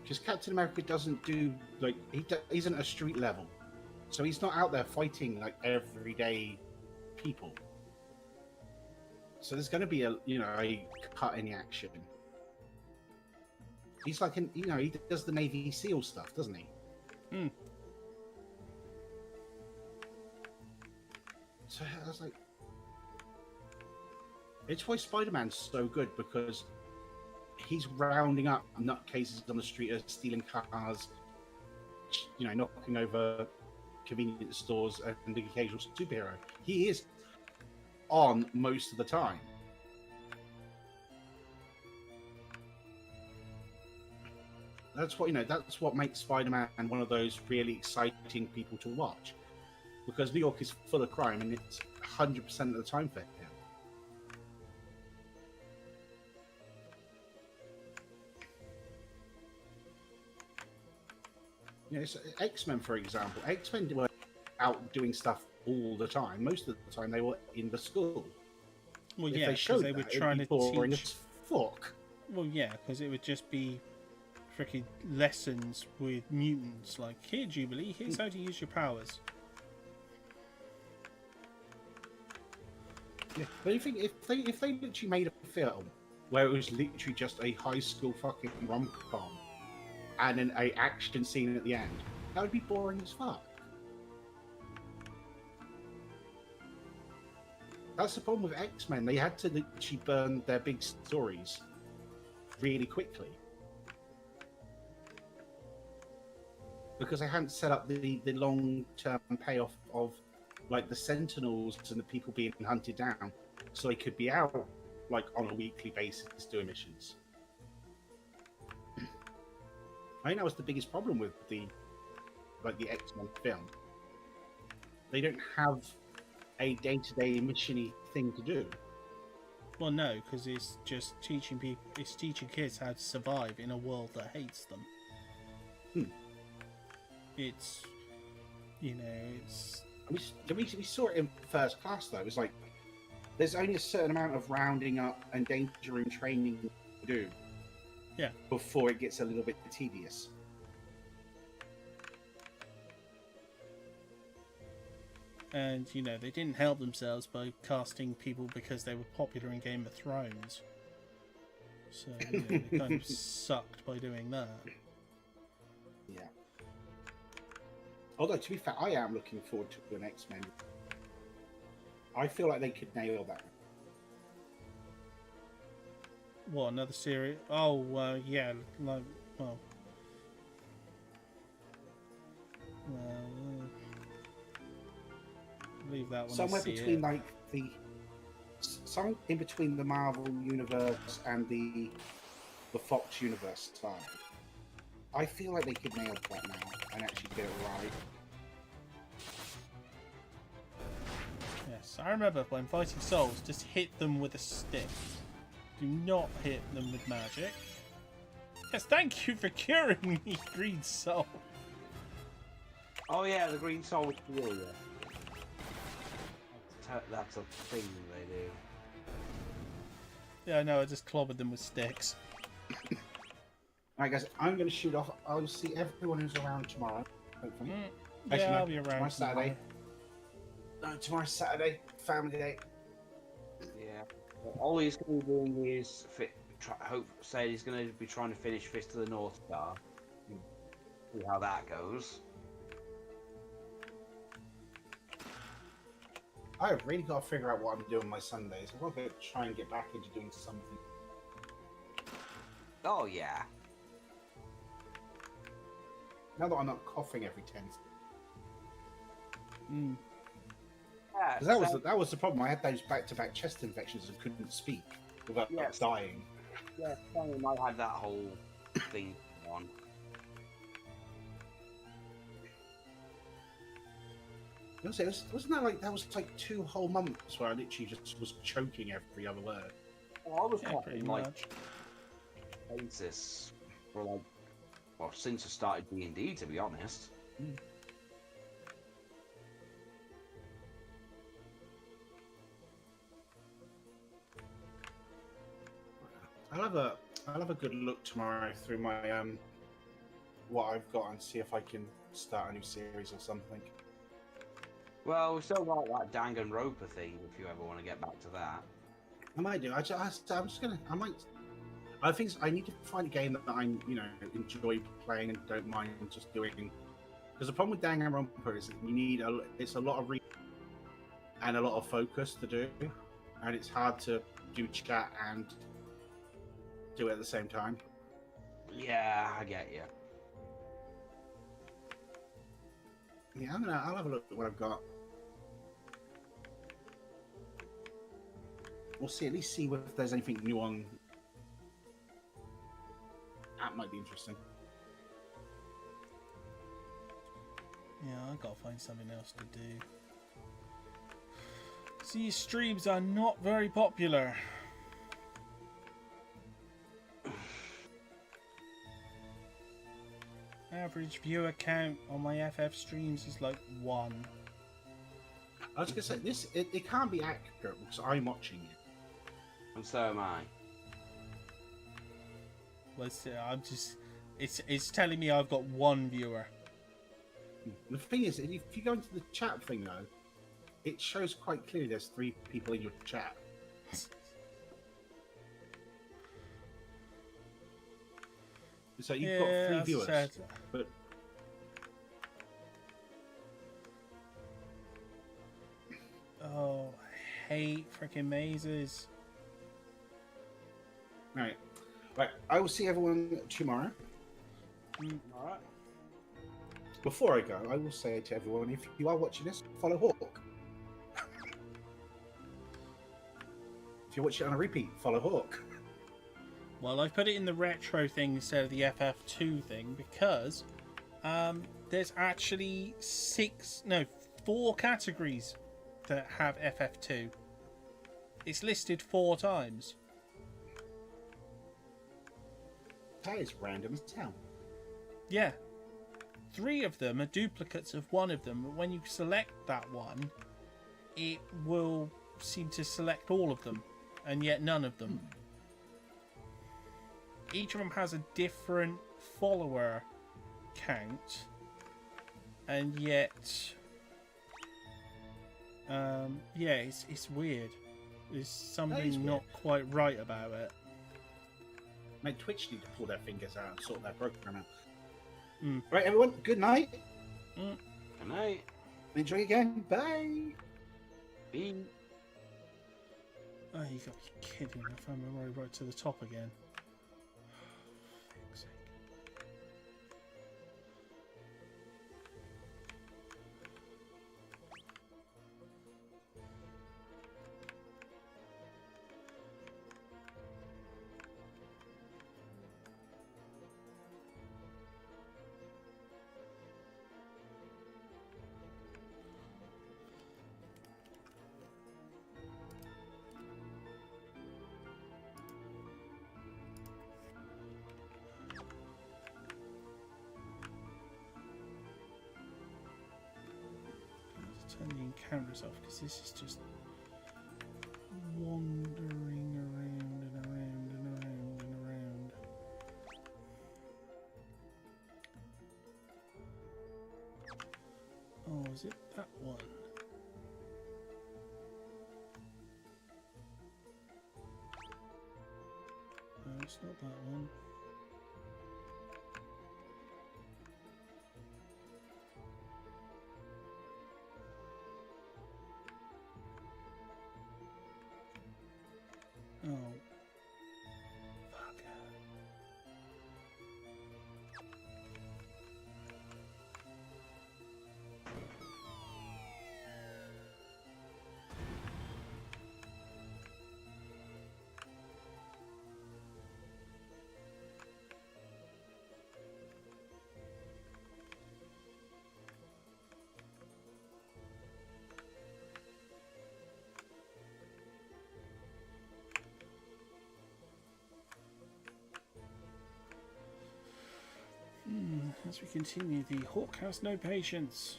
because Captain America doesn't do he isn't a street level, so he's not out there fighting like everyday people. So there's going to be a cut in the action. He's like he does the Navy SEAL stuff, doesn't he? Hmm. So I was like, it's why Spider-Man's so good, because he's rounding up nutcases on the street, stealing cars, knocking over convenience stores, and the occasional superhero. He is on most of the time. That's what makes Spider-Man one of those really exciting people to watch, because New York is full of crime, and it's 100% of the time for him. So X-Men, for example, X-Men were out doing stuff all the time. Most of the time, they were in the school. Well, if yeah, they showed they were that, trying it'd be to boring teach. as fuck. Well, yeah, because it would just be freaking lessons with mutants. Like, here, Jubilee, here's how to use your powers. Yeah, but you think if they literally made a film where it was literally just a high school fucking rom-com and an action scene at the end, that would be boring as fuck. That's the problem with X-Men. They had to literally burn their big stories really quickly, because they hadn't set up the long-term payoff of like the Sentinels and the people being hunted down, so they could be out like on a weekly basis doing missions. I think that was the biggest problem with the X-Men film. They don't have a day-to-day mission-y thing to do. Well, no, because it's just teaching people. It's teaching kids how to survive in a world that hates them. It's, it's. We saw it in First Class, though. It was like there's only a certain amount of rounding up and danger and training to do. Yeah. Before it gets a little bit tedious. And, they didn't help themselves by casting people because they were popular in Game of Thrones. So, they kind of sucked by doing that. Yeah. Although, to be fair, I am looking forward to an X-Men. I feel like they could nail that. What, another series? Oh, yeah. Like, Well, leave that one. Somewhere between like something in between the Marvel universe and the Fox universe style. I feel like they could nail that now and actually get it right. Yes, I remember when fighting souls, just hit them with a stick. Do not hit them with magic. Yes, thank you for curing me, Green Soul. Oh yeah, the green soul was for you. That's a thing they do. Yeah, no, I just clobbered them with sticks. Alright guys, I'm going to shoot off. I'll see everyone who's around tomorrow, hopefully. Yeah, Actually, no, I'll be around tomorrow's Saturday. tomorrow. No, tomorrow's Saturday, family day. Yeah. All he's going to be doing is say he's going to be trying to finish Fist of the North Star. See how that goes. I've really got to figure out what I'm doing my Sundays. I've got to try and get back into doing something. Oh yeah. Now that I'm not coughing every 10 Mm. Yeah. because that was the problem. I had those back-to-back chest infections and couldn't speak without Yes. dying. Yeah, same. I had that whole thing on. Wasn't that was like 2 whole months where I literally just was choking every other word. Well, I was Yeah, pretty coughing like much. basis for like, well, since I started D&D, to be honest. I'll have a good look tomorrow through my what I've got and see if I can start a new series or something. Well, we still got that Danganronpa thing, if you ever want to get back to that. I might do. I'm just gonna. I might. I think I need to find a game that I enjoy playing and don't mind just doing. Because the problem with Danganronpa is that you need it's a lot of and a lot of focus to do, and it's hard to do chat and do it at the same time. Yeah, I get you. Yeah, I'll have a look at what I've got. We'll see. At least see if there's anything new on. That might be interesting. Yeah, I gotta find something else to do. See, streams are not very popular. Average viewer count on my FF streams is like 1. I was gonna say it can't be accurate because I'm watching it. And so am I. Well, it's telling me I've got 1 viewer. The thing is, if you go into the chat thing though, it shows quite clearly there's 3 people in your chat. So you've got 3 viewers, but oh, I hate freaking mazes. right. I will see everyone tomorrow. All right. Before I go, I will say to everyone: if you are watching this, follow Hawk. If you're watching it on a repeat, follow Hawk. Well, I put it in the retro thing instead of the FF2 thing because there's actually 4 categories that have FF2. It's listed 4 times. That is random as hell. Yeah. 3 of them are duplicates of one of them, but when you select that one, it will seem to select all of them, and yet none of them. Each of them has a different follower count, and yet, yeah, it's weird. There's something not quite right about it. My Twitch need to pull their fingers out and sort their program out. Mm. Right, everyone, good night. Good night. Enjoy your game. Bye. Bye. Oh, you gotta be kidding. I found my way right to the top again. For fuck's sake. turn the encounters off because this is just wandering around and around and around and around. Oh, is it that one? No, it's not that one. Oh. Fuck. As we continue, the hawk has no patience.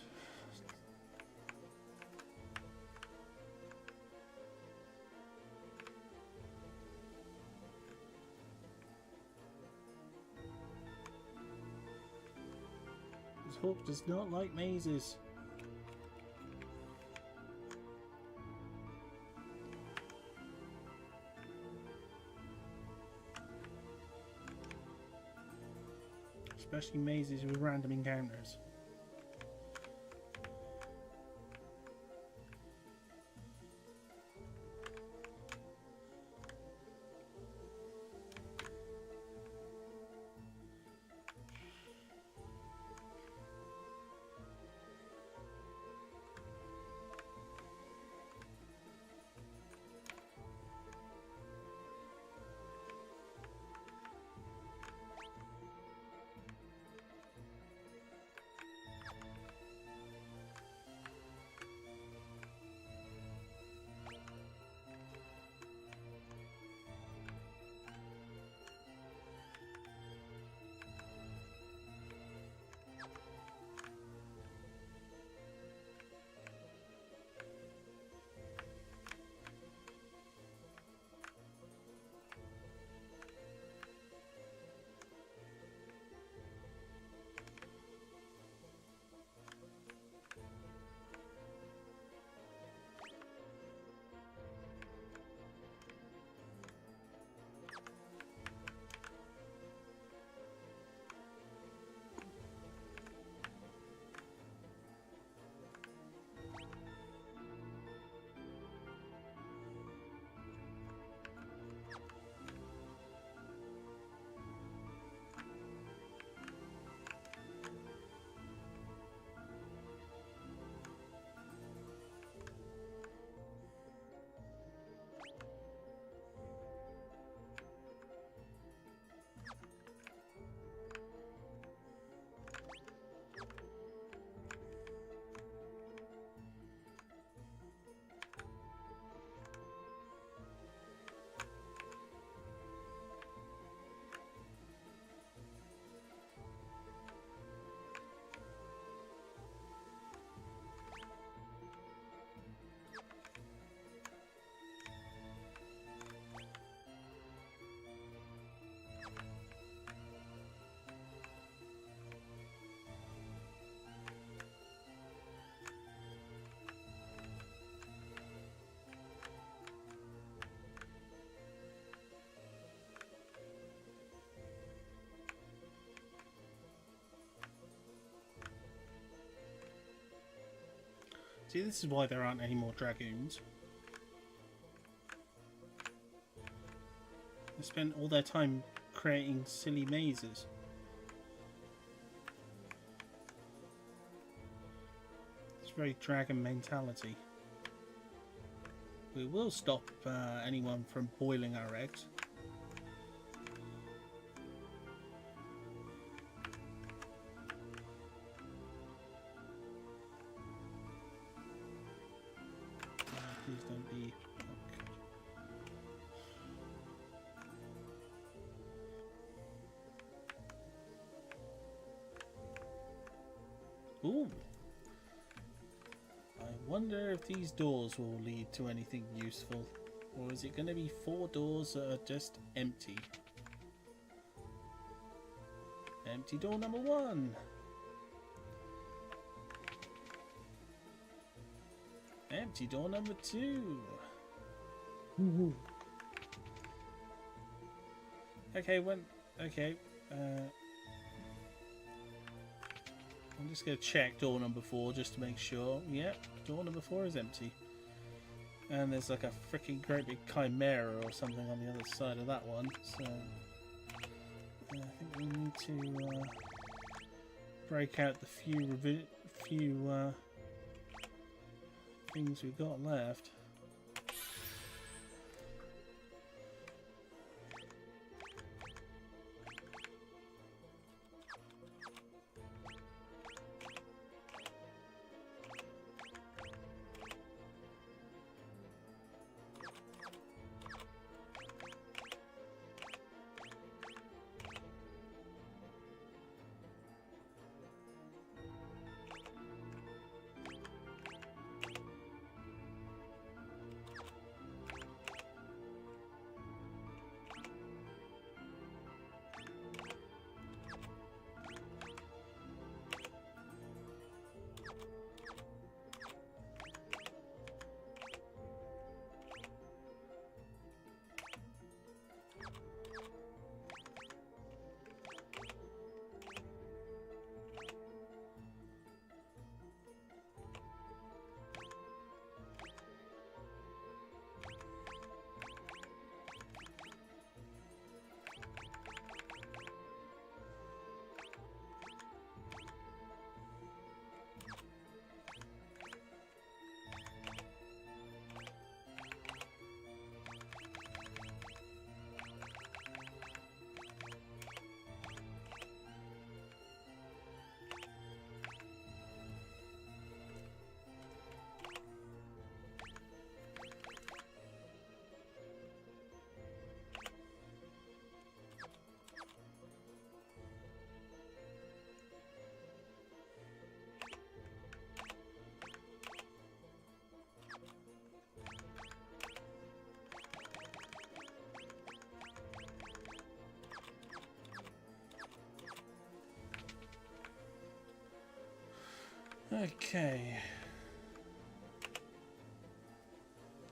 This hawk does not like mazes. Especially mazes with random encounters. See, this is why there aren't any more dragoons. They spent all their time creating silly mazes. It's very dragon mentality. We will stop anyone from boiling our eggs. Please don't be... Oh, ooh. I Wonder if these doors will lead to anything useful. Or is it going to be 4 doors that are just empty? Empty door number 1. Empty door number 2. Okay, okay. I'm just going to check door number 4 just to make sure. Yep, door number 4 is empty. And there's like a freaking great big chimera or something on the other side of that one. So I think we need to break out the few things we've got left. Okay.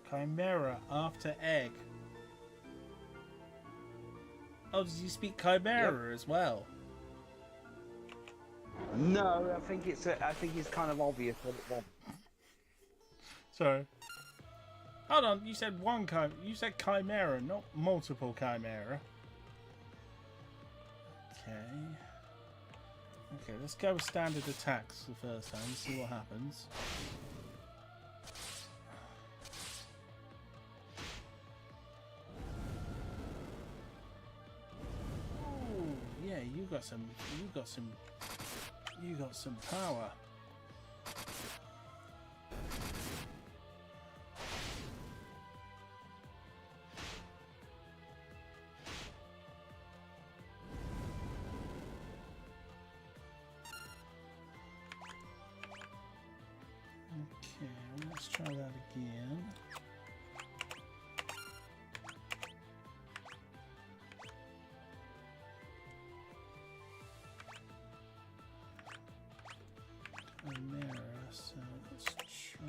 Chimera after egg. Oh, does he speak Chimera as well? No, I think it's kind of obvious what it was. Sorry. Hold on, you said you said Chimera, not multiple Chimera. Okay. Okay, let's go with standard attacks the first time, see what happens. Ooh, yeah, you got some power. Okay, let's try that again. Chimera, so let's try.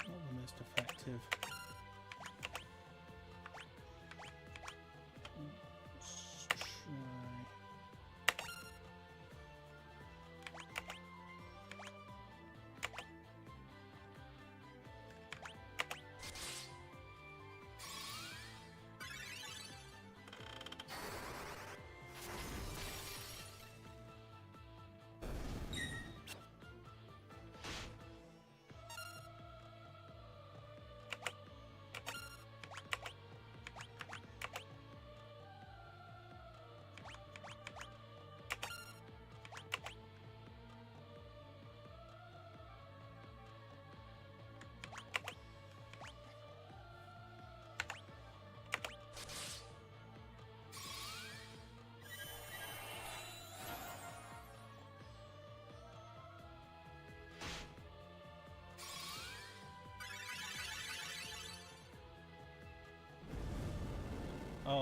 Not the most effective. Let's try.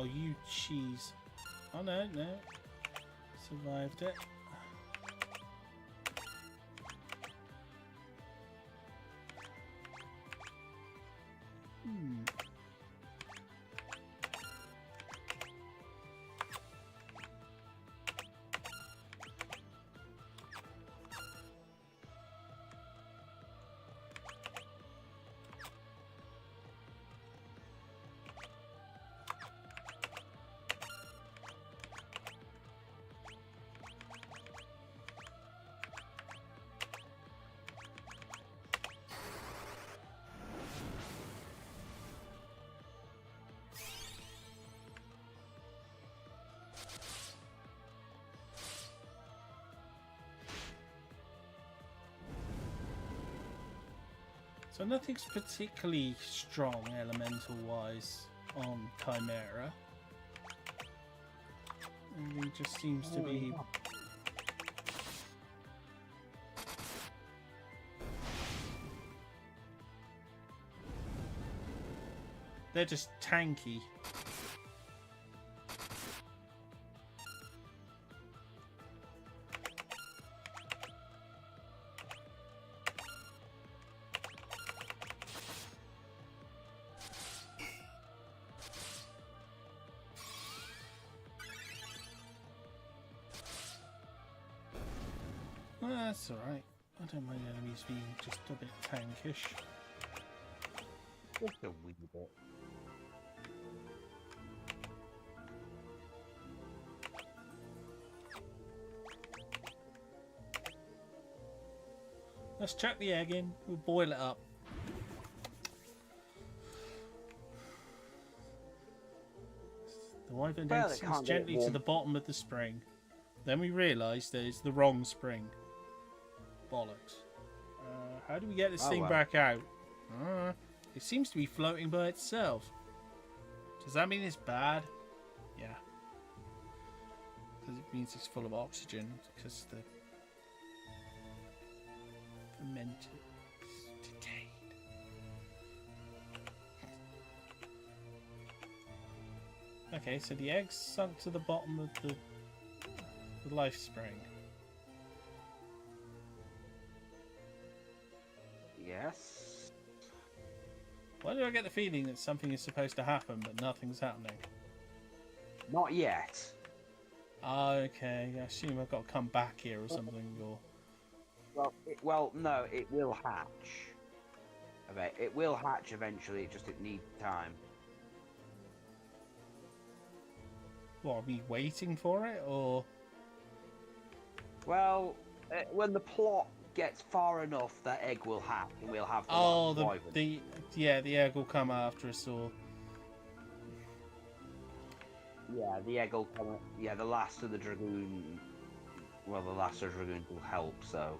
Oh, you cheese. Oh, no, no. Survived it. Hmm. So nothing's particularly strong elemental-wise on Chimera. Everything just seems to be... They're just tanky. Well, that's alright. I don't mind enemies being just a bit tankish. Just a wee bit. Let's chuck the egg in. We'll boil it up. The wyvern Well, then it sinks can't get gently to warm. the bottom of the spring. Then we realise there's the wrong spring. Bollocks. How do we get this thing well. back out? It seems to be floating by itself. Does that mean it's bad? Yeah. Because it means it's full of oxygen. Because the fermented is decayed. Okay, so the eggs sunk to the bottom of the life spring. Yes. Why do I get the feeling that something is supposed to happen, but nothing's happening? Not yet. Okay, I assume I've got to come back here or something, or... Well, no, it will hatch. Okay, it will hatch eventually. It needs time. What, are we waiting for it, or...? Well, when the plot gets far enough, that egg will hatch, and we'll have the Oh, wyvern. the egg will come after us, or... Yeah, the egg will come. Yeah, the last of the dragoon. Well, the last of the dragoons will help. So.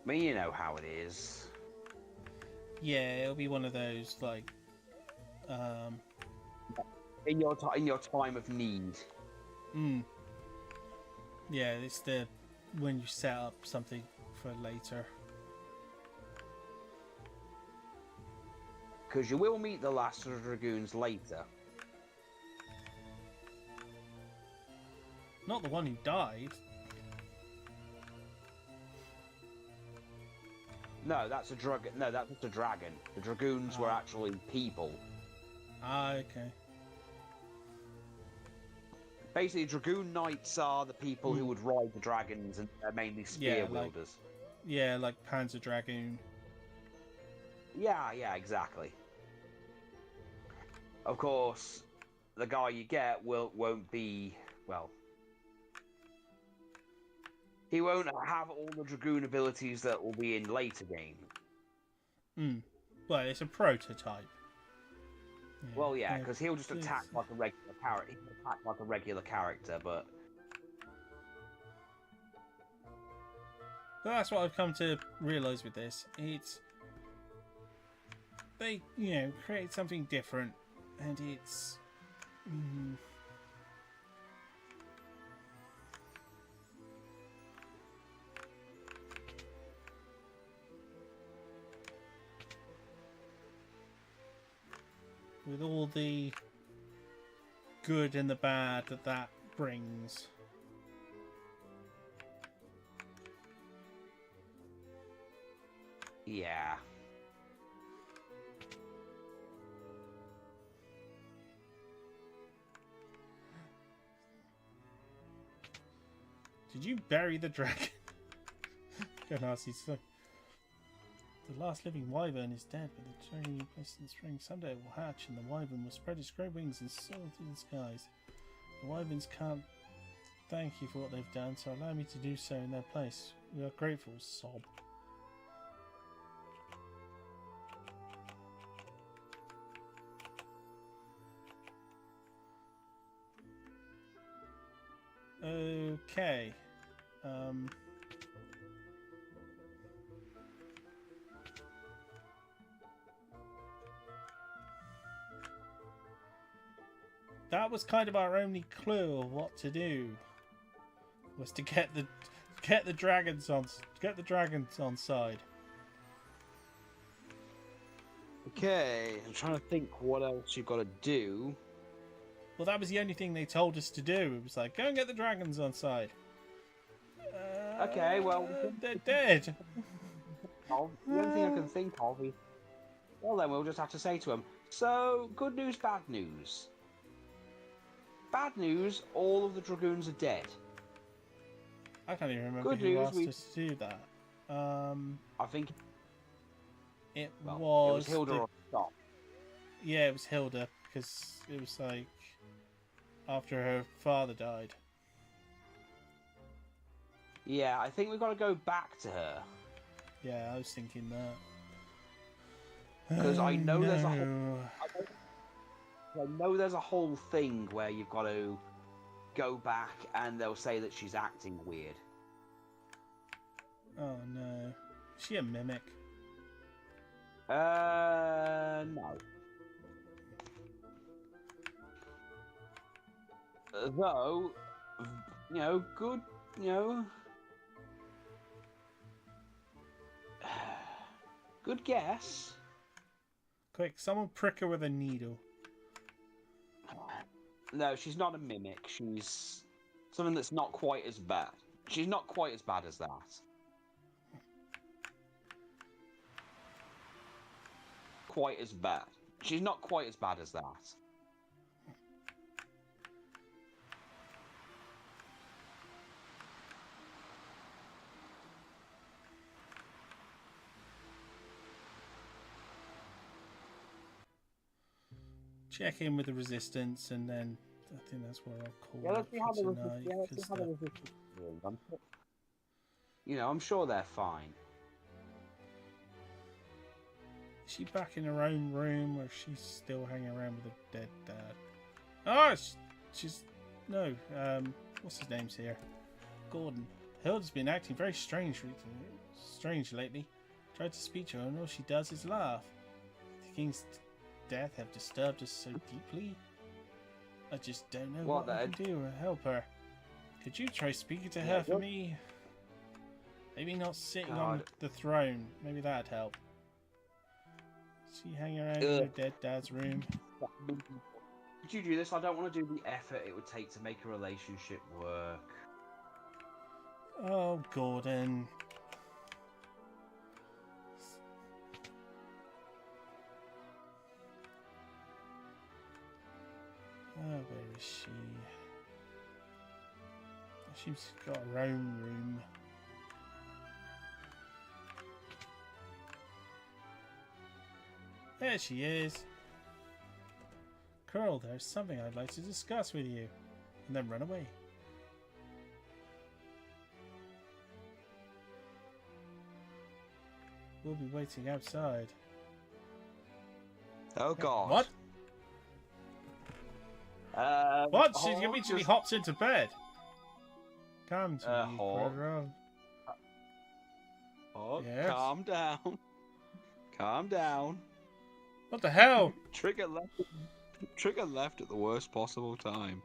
I mean, you know how it is. Yeah, it'll be one of those, like... In your time of need. Yeah, it's the... when you set up something for later. Because you will meet the last of the dragoons later. Not the one who died. No, that's a dragon. No, that's a dragon. The dragoons were actually people. Ah, okay. Basically, dragoon knights are the people who would ride the dragons, and they're mainly spear wielders. Yeah, like Panzer Dragoon. Yeah, exactly. Of course, the guy you get won't be, well... He won't have all the dragoon abilities that will be in later games. Well, it's a prototype. Yeah. Well, yeah, because he'll just attack like a regular character. He'll attack like a regular character, but... But that's what I've come to realise with this. It's... They, create something different. And it's... with all the good and the bad that brings. Yeah. Did you bury the dragon? Go nasty stuff. The last living wyvern is dead, but the dragon you placed in the spring someday will hatch, and the wyvern will spread its great wings and soar through the skies. The wyverns can't thank you for what they've done, so allow me to do so in their place. We are grateful, sob. Okay. That was kind of our only clue of what to do. Was to get the dragons on side. Okay, I'm trying to think what else you've got to do. Well, that was the only thing they told us to do. It was like, go and get the dragons on side. Okay, well... They're dead. The only thing I can think of is... Well, then we'll just have to say to them, so, good news, bad news. Bad news, all of the dragoons are dead. I can't even remember Good who news, asked us to do that. I think... It Well, was... it was Hilda or Scott. Yeah, it was Hilda, because it was like... after her father died. Yeah, I think we've got to go back to her. Yeah, I was thinking that. Because I know there's a whole... no. I know there's a whole thing where you've got to go back and they'll say that she's acting weird. Oh no. Is she a mimic? No. Though, you know, good, you know... Good guess. Quick, someone prick her with a needle. No, she's not a mimic. She's something that's not quite as bad. She's not quite as bad as that. Quite as bad. She's not quite as bad as that. Check in with the resistance, and then I think that's where I'll call Yeah, let's see how it for the tonight. let's see 'Cause how the resistance is doing. You know, I'm sure they're fine. Is she back in her own room, or is she still hanging around with a dead dad? Oh, she's no. What's his name's here? Gordon. Hilda's been acting very strange lately. Tried to speak to her, and all she does is laugh. The king's death have disturbed us so deeply. I just don't know what I can do to help her. Could you try speaking to her for me? Maybe not sitting on the throne. Maybe that'd help. Is she hanging around in her dead dad's room? Could you do this? I don't want to do the effort it would take to make a relationship work. Oh, Gordon. Oh, where is she? She's got her own room. There she is. Curl, there's something I'd like to discuss with you. And then run away. We'll be waiting outside. Oh God. What? What? She Hawk immediately just- hops into bed. Come to me, Hawk. Pedro. Oh, Yes? calm down. Calm down. What the hell? Trigger left at the worst possible time.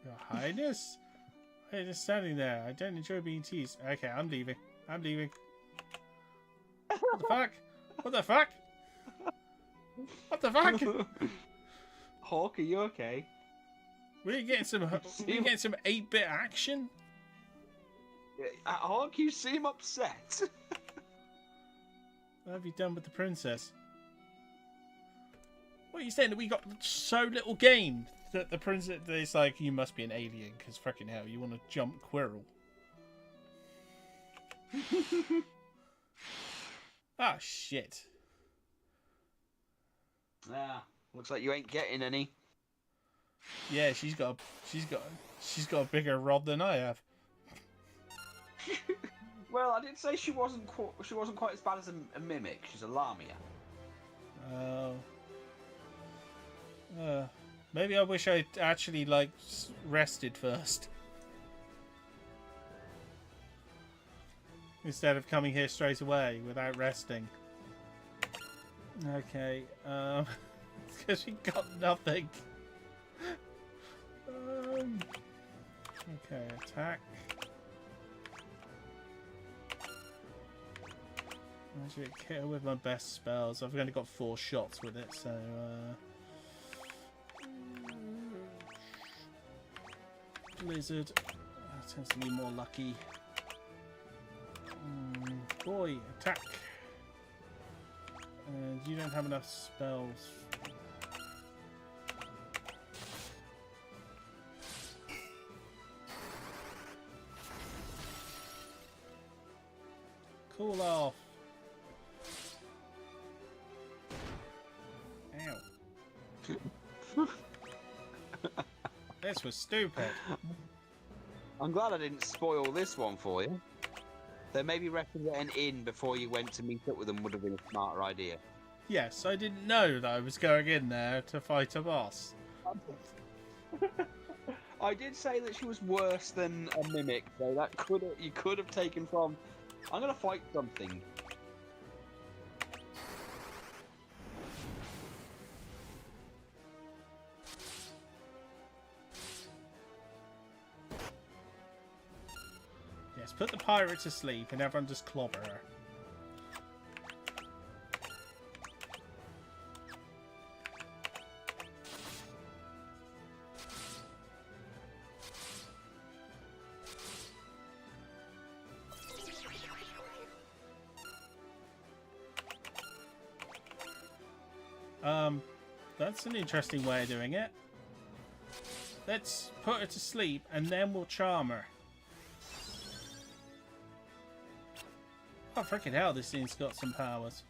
Your Highness? Hey, just standing there. I don't enjoy being teased. Okay, I'm leaving. I'm leaving. What the fuck? What the fuck? What the fuck? Hawk, are you okay? We're getting some 8-bit action. Hawk, you seem upset. What have you done with the princess? What are you saying, that we got so little game that the princess is like, you must be an alien because freaking hell, you want to jump Quirrell. Ah, shit. Yeah, looks like you ain't getting any. Yeah, she's got a bigger rod than I have. Well, I did say she wasn't quite as bad as a mimic. She's a lamia. Maybe I wish I'd actually like rested first instead of coming here straight away without resting. Okay, it's because we got nothing. Okay, attack. I should kill her with my best spells. I've only got 4 shots with it, so Blizzard tends to be more lucky. Boy, attack. And you don't have enough spells. Cool off. Ow. This was stupid. I'm glad I didn't spoil this one for you. Though maybe getting in before you went to meet up with them would have been a smarter idea. Yes, I didn't know that I was going in there to fight a boss. I did say that she was worse than a mimic, so that you could have taken from. I'm gonna fight something. Yes, put the pirate to sleep and everyone just clobber her. That's an interesting way of doing it. Let's put her to sleep and then we'll charm her. Oh, freaking hell, this thing's got some powers.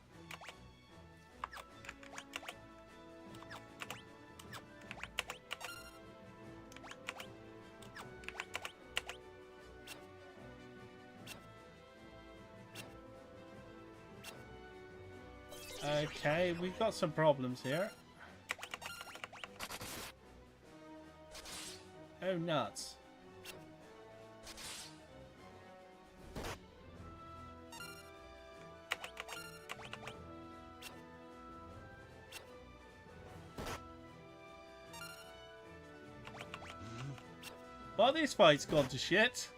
Okay, we've got some problems here. Oh, nuts. Well, these fights gone to shit.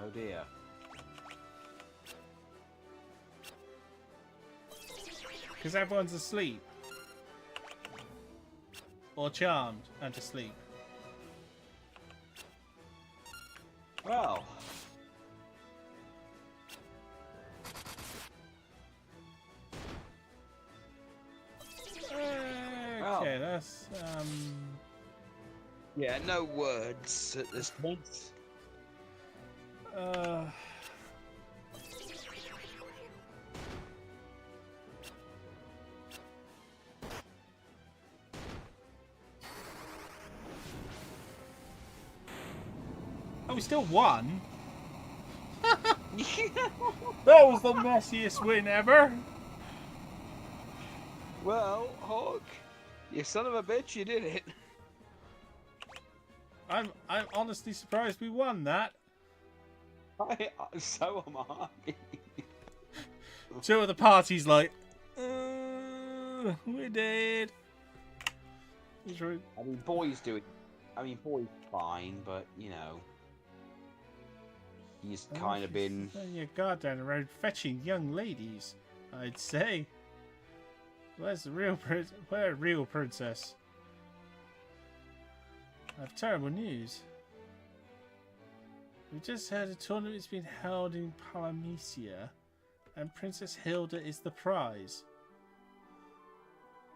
Oh dear. Because everyone's asleep. Or charmed and asleep. Well. Okay, that's Yeah, no words at this point. Oh, we still won? That was the messiest win ever. Well, Hawk, you son of a bitch, you did it. I'm honestly surprised we won that. So am I. Two of the parties like, we did. True. I mean, boys boys fine, but you know, he's kind of been. You're goddamn around fetching young ladies. I'd say. Where's the real princess? I have terrible news. We just heard a tournament's been held in Palamecia, and Princess Hilda is the prize.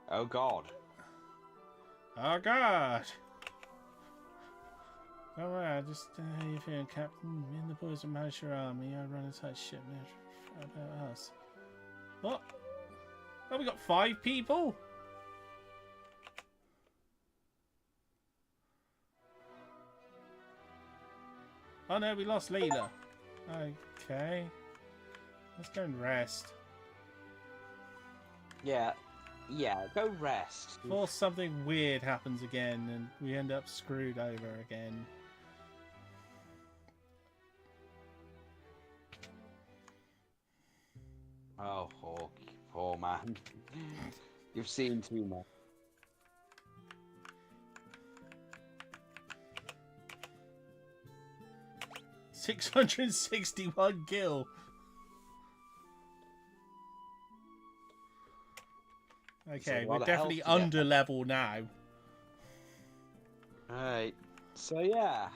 Oh God. Oh God! Come on, just how you feeling, Captain? Me and the boys will manage your army. I run a tight ship about us. What? Oh, we got 5 people? Oh no, we lost Leela. Okay. Let's go and rest. Yeah, go rest. Before something weird happens again and we end up screwed over again. Oh, poor man. You've seen too much. $661 gil. Okay, So we're what the definitely hell to under get? level now. Alright, so yeah.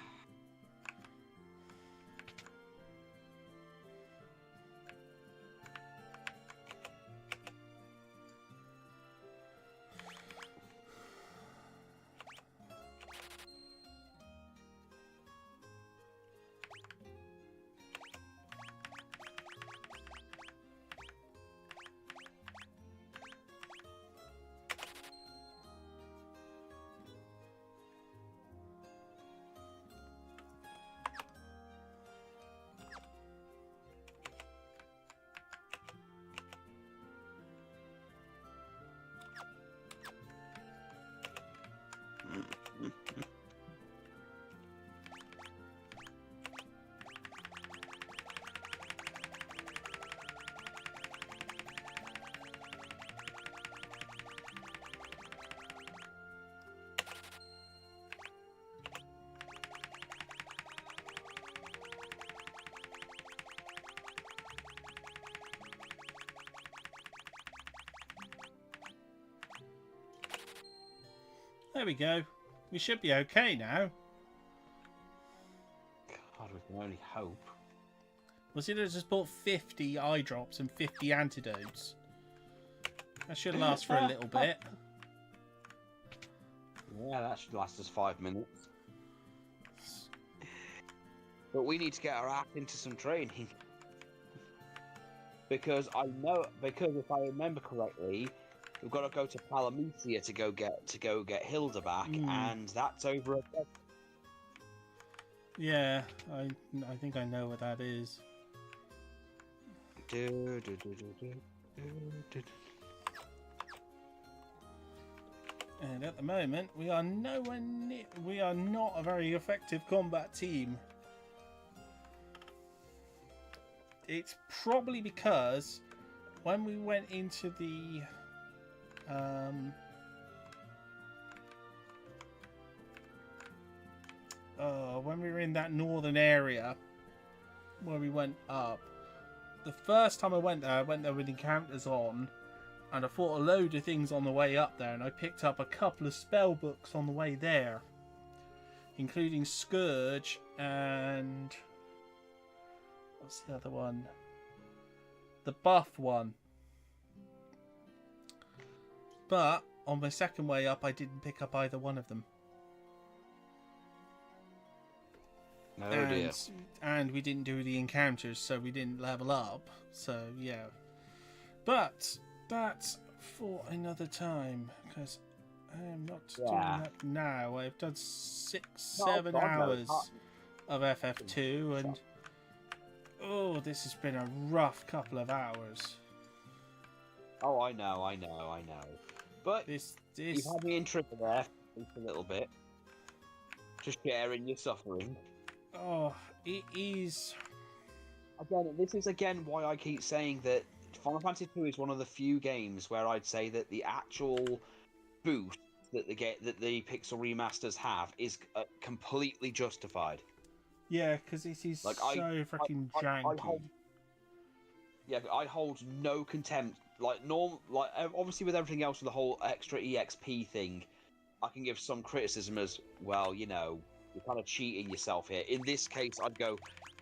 There we go. We should be okay now. God, we can only hope. Was it just bought 50 eye drops and 50 antidotes? That should last for a little bit. Yeah, that should last us 5 minutes. But we need to get our act into some training. Because if I remember correctly, we've got to go to Palamecia to go get Hilda back, and that's over a bit. Yeah, I think I know what that is. And at the moment, we are nowhere near. We are not a very effective combat team. It's probably because when we went into the when we were in that northern area where we went up, the first time I went there with encounters on, and I fought a load of things on the way up there, and I picked up a couple of spell books on the way there, including Scourge and what's the other one? The buff one. But on my second way up, I didn't pick up either one of them. Oh dear. And we didn't do the encounters, so we didn't level up. So yeah. But that's for another time, because I am not doing that now. I've done 6-7 hours of FF2, and oh, this has been a rough couple of hours. Oh, I know. But This you've had me in trouble there for a little bit. Just sharing your suffering. Oh, it is. Again, this is why I keep saying that Final Fantasy II is one of the few games where I'd say that the actual boost that the Pixel remasters have is completely justified. Yeah, because it is Like, so freaking janky. Yeah, I hold no contempt. Obviously with everything else with the whole extra EXP thing, I can give some criticism as well. You know, you're kind of cheating yourself here. In this case, I'd go,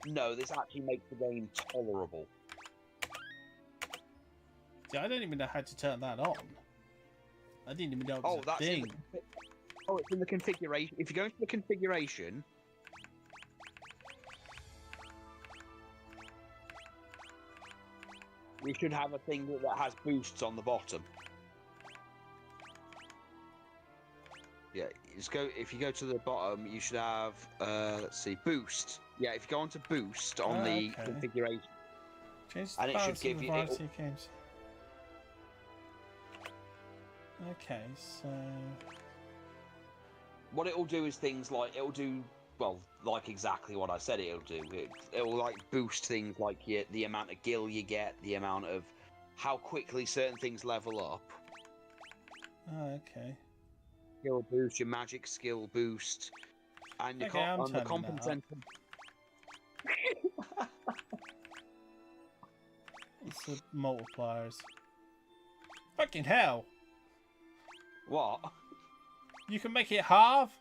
no, this actually makes the game tolerable. See, I don't even know how to turn that on. I didn't even know it was a thing. It's in the configuration. If you go into the configuration, we should have a thing that has boosts on the bottom. Yeah, just go. If you go to the bottom, you should have. Let's see, boost. Yeah, if you go onto boost on the configuration, and it should give you. Games. Okay, so what it'll do is things like it'll do. Well, like exactly what I said it'll do. It'll like boost things like the amount of gil you get, the amount of how quickly certain things level up. Oh, okay. Skill boost, your magic skill boost, and your on the compensation. It's the multipliers. Fucking hell! What? You can make it half.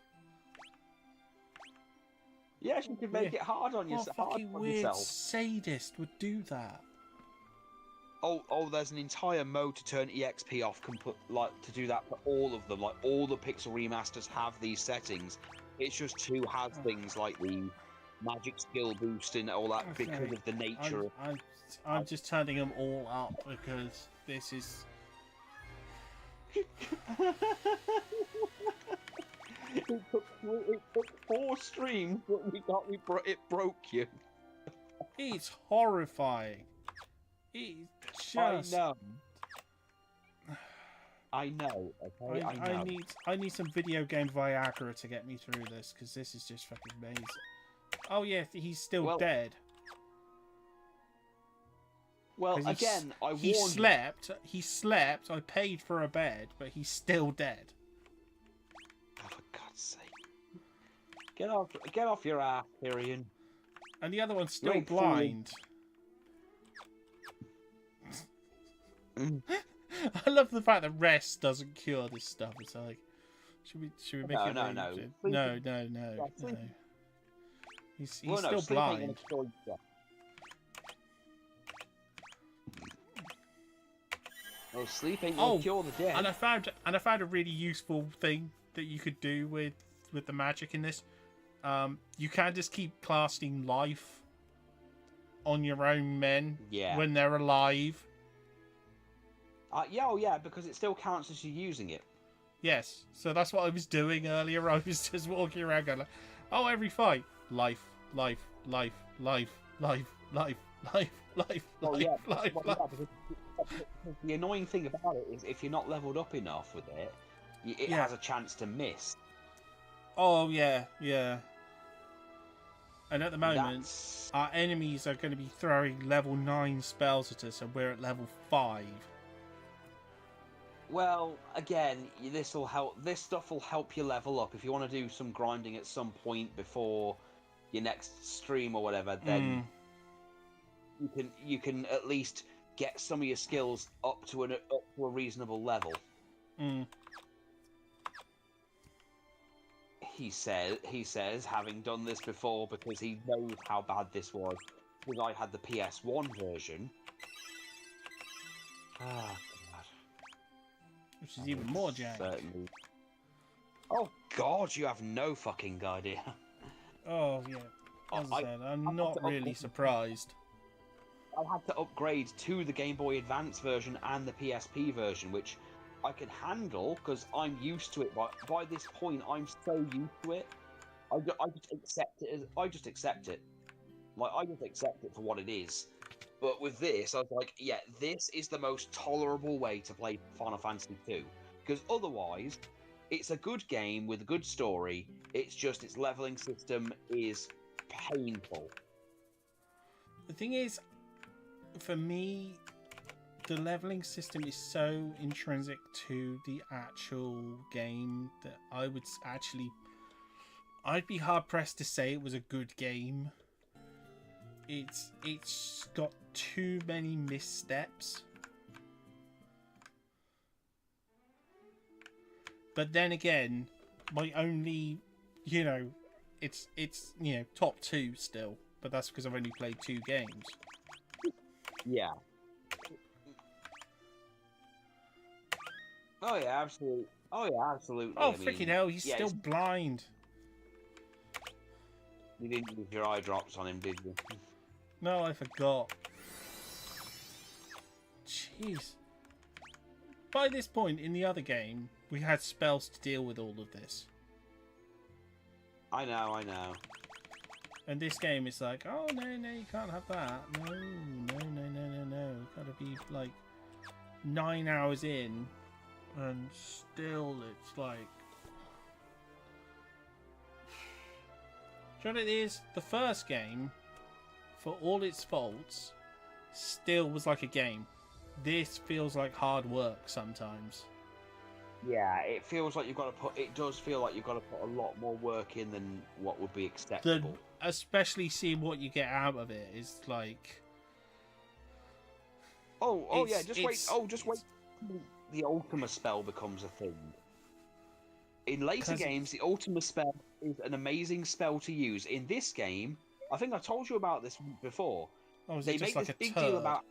Yes, you can make it hard on yourself. What fucking weird sadist would do that? Oh, there's an entire mode to turn EXP off, to do that for all of them. Like, all the Pixel remasters have these settings. It's just 2 has things like the magic skill boost and all that because of the nature I'm just turning them all up because this is... It took 4 streams, but it broke you. It's horrifying. It's just... I know. Okay, I know. I need some video game Viagra to get me through this because this is just fucking amazing. Oh yeah, he's still dead. Well, again, I warned you. He slept. I paid for a bed, but he's still dead. Oh, for God's sake! Get off your ass, Tyrion. And the other one's still blind. I love the fact that rest doesn't cure this stuff. It's like, should we make it? No. He's still blind. Oh, sleep ain't gonna cure the dead. And I found a really useful thing that you could do with the magic in this. You can just keep casting life on your own men when they're alive. Yeah, because it still counts as you using it. Yes, so that's what I was doing earlier. I was just walking around going like, oh, every fight, life. The annoying thing about it is if you're not leveled up enough with it, it has a chance to miss. Oh, yeah. And at the moment, our enemies are going to be throwing level 9 spells at us, and we're at level 5. Well, again, this will help. This stuff will help you level up. If you want to do some grinding at some point before your next stream or whatever, then you can at least get some of your skills up to a reasonable level. He says, having done this before because he knows how bad this was, because I had the PS1 version. Which is even more jank. Certainly. Oh God, you have no fucking idea. Oh yeah. As I said, I'm not really surprised. I had to upgrade to the Game Boy Advance version and the PSP version, which I can handle because I'm used to it. But by this point, I'm so used to it. I just accept it. I just accept it for what it is. But with this, I was like, yeah, this is the most tolerable way to play Final Fantasy II. Because otherwise, it's a good game with a good story. It's just its leveling system is painful. The thing is, for me, the leveling system is so intrinsic to the actual game that I'd be hard pressed to say it was a good game. it's got too many missteps. But then again, my only, it's top 2 still, but that's because I've only played 2 games. Yeah. Oh yeah, absolutely. Oh yeah, absolutely. Oh, I freaking mean, hell, he's yeah, still blind. You didn't use your eye drops on him, did you? No, I forgot. Jeez. By this point in the other game, we had spells to deal with all of this. I know. And this game is like, oh, no, you can't have that. No. Gotta be, like, 9 hours in, and still it's like... Do you know what it is? The first game, for all its faults, still was like a game. This feels like hard work sometimes. Yeah, it feels like you've got to put. It does feel like you've got to put a lot more work in than what would be acceptable. Especially seeing what you get out of it is like. Just wait. The Ultima spell becomes a thing. In later games, the Ultima spell is an amazing spell to use. In this game, I think I told you about this before. Oh, is they it just make like this a big deal turd? about.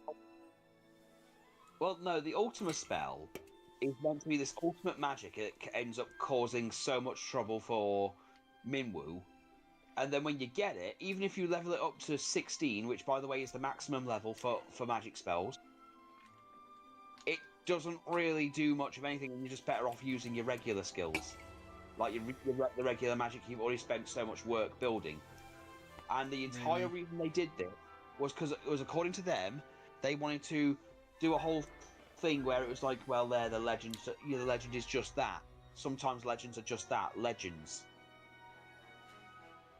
Well, no, the Ultima spell is meant to be this ultimate magic. It ends up causing so much trouble for Minwu. And then when you get it, even if you level it up to 16, which by the way is the maximum level for magic spells, it doesn't really do much of anything, and you're just better off using your regular skills. Like the regular magic you've already spent so much work building. And the entire reason they did this was because it was, according to them, they wanted to do a whole thing where it was like, well, they're the legends. The legend is just that. Sometimes legends are just that, legends.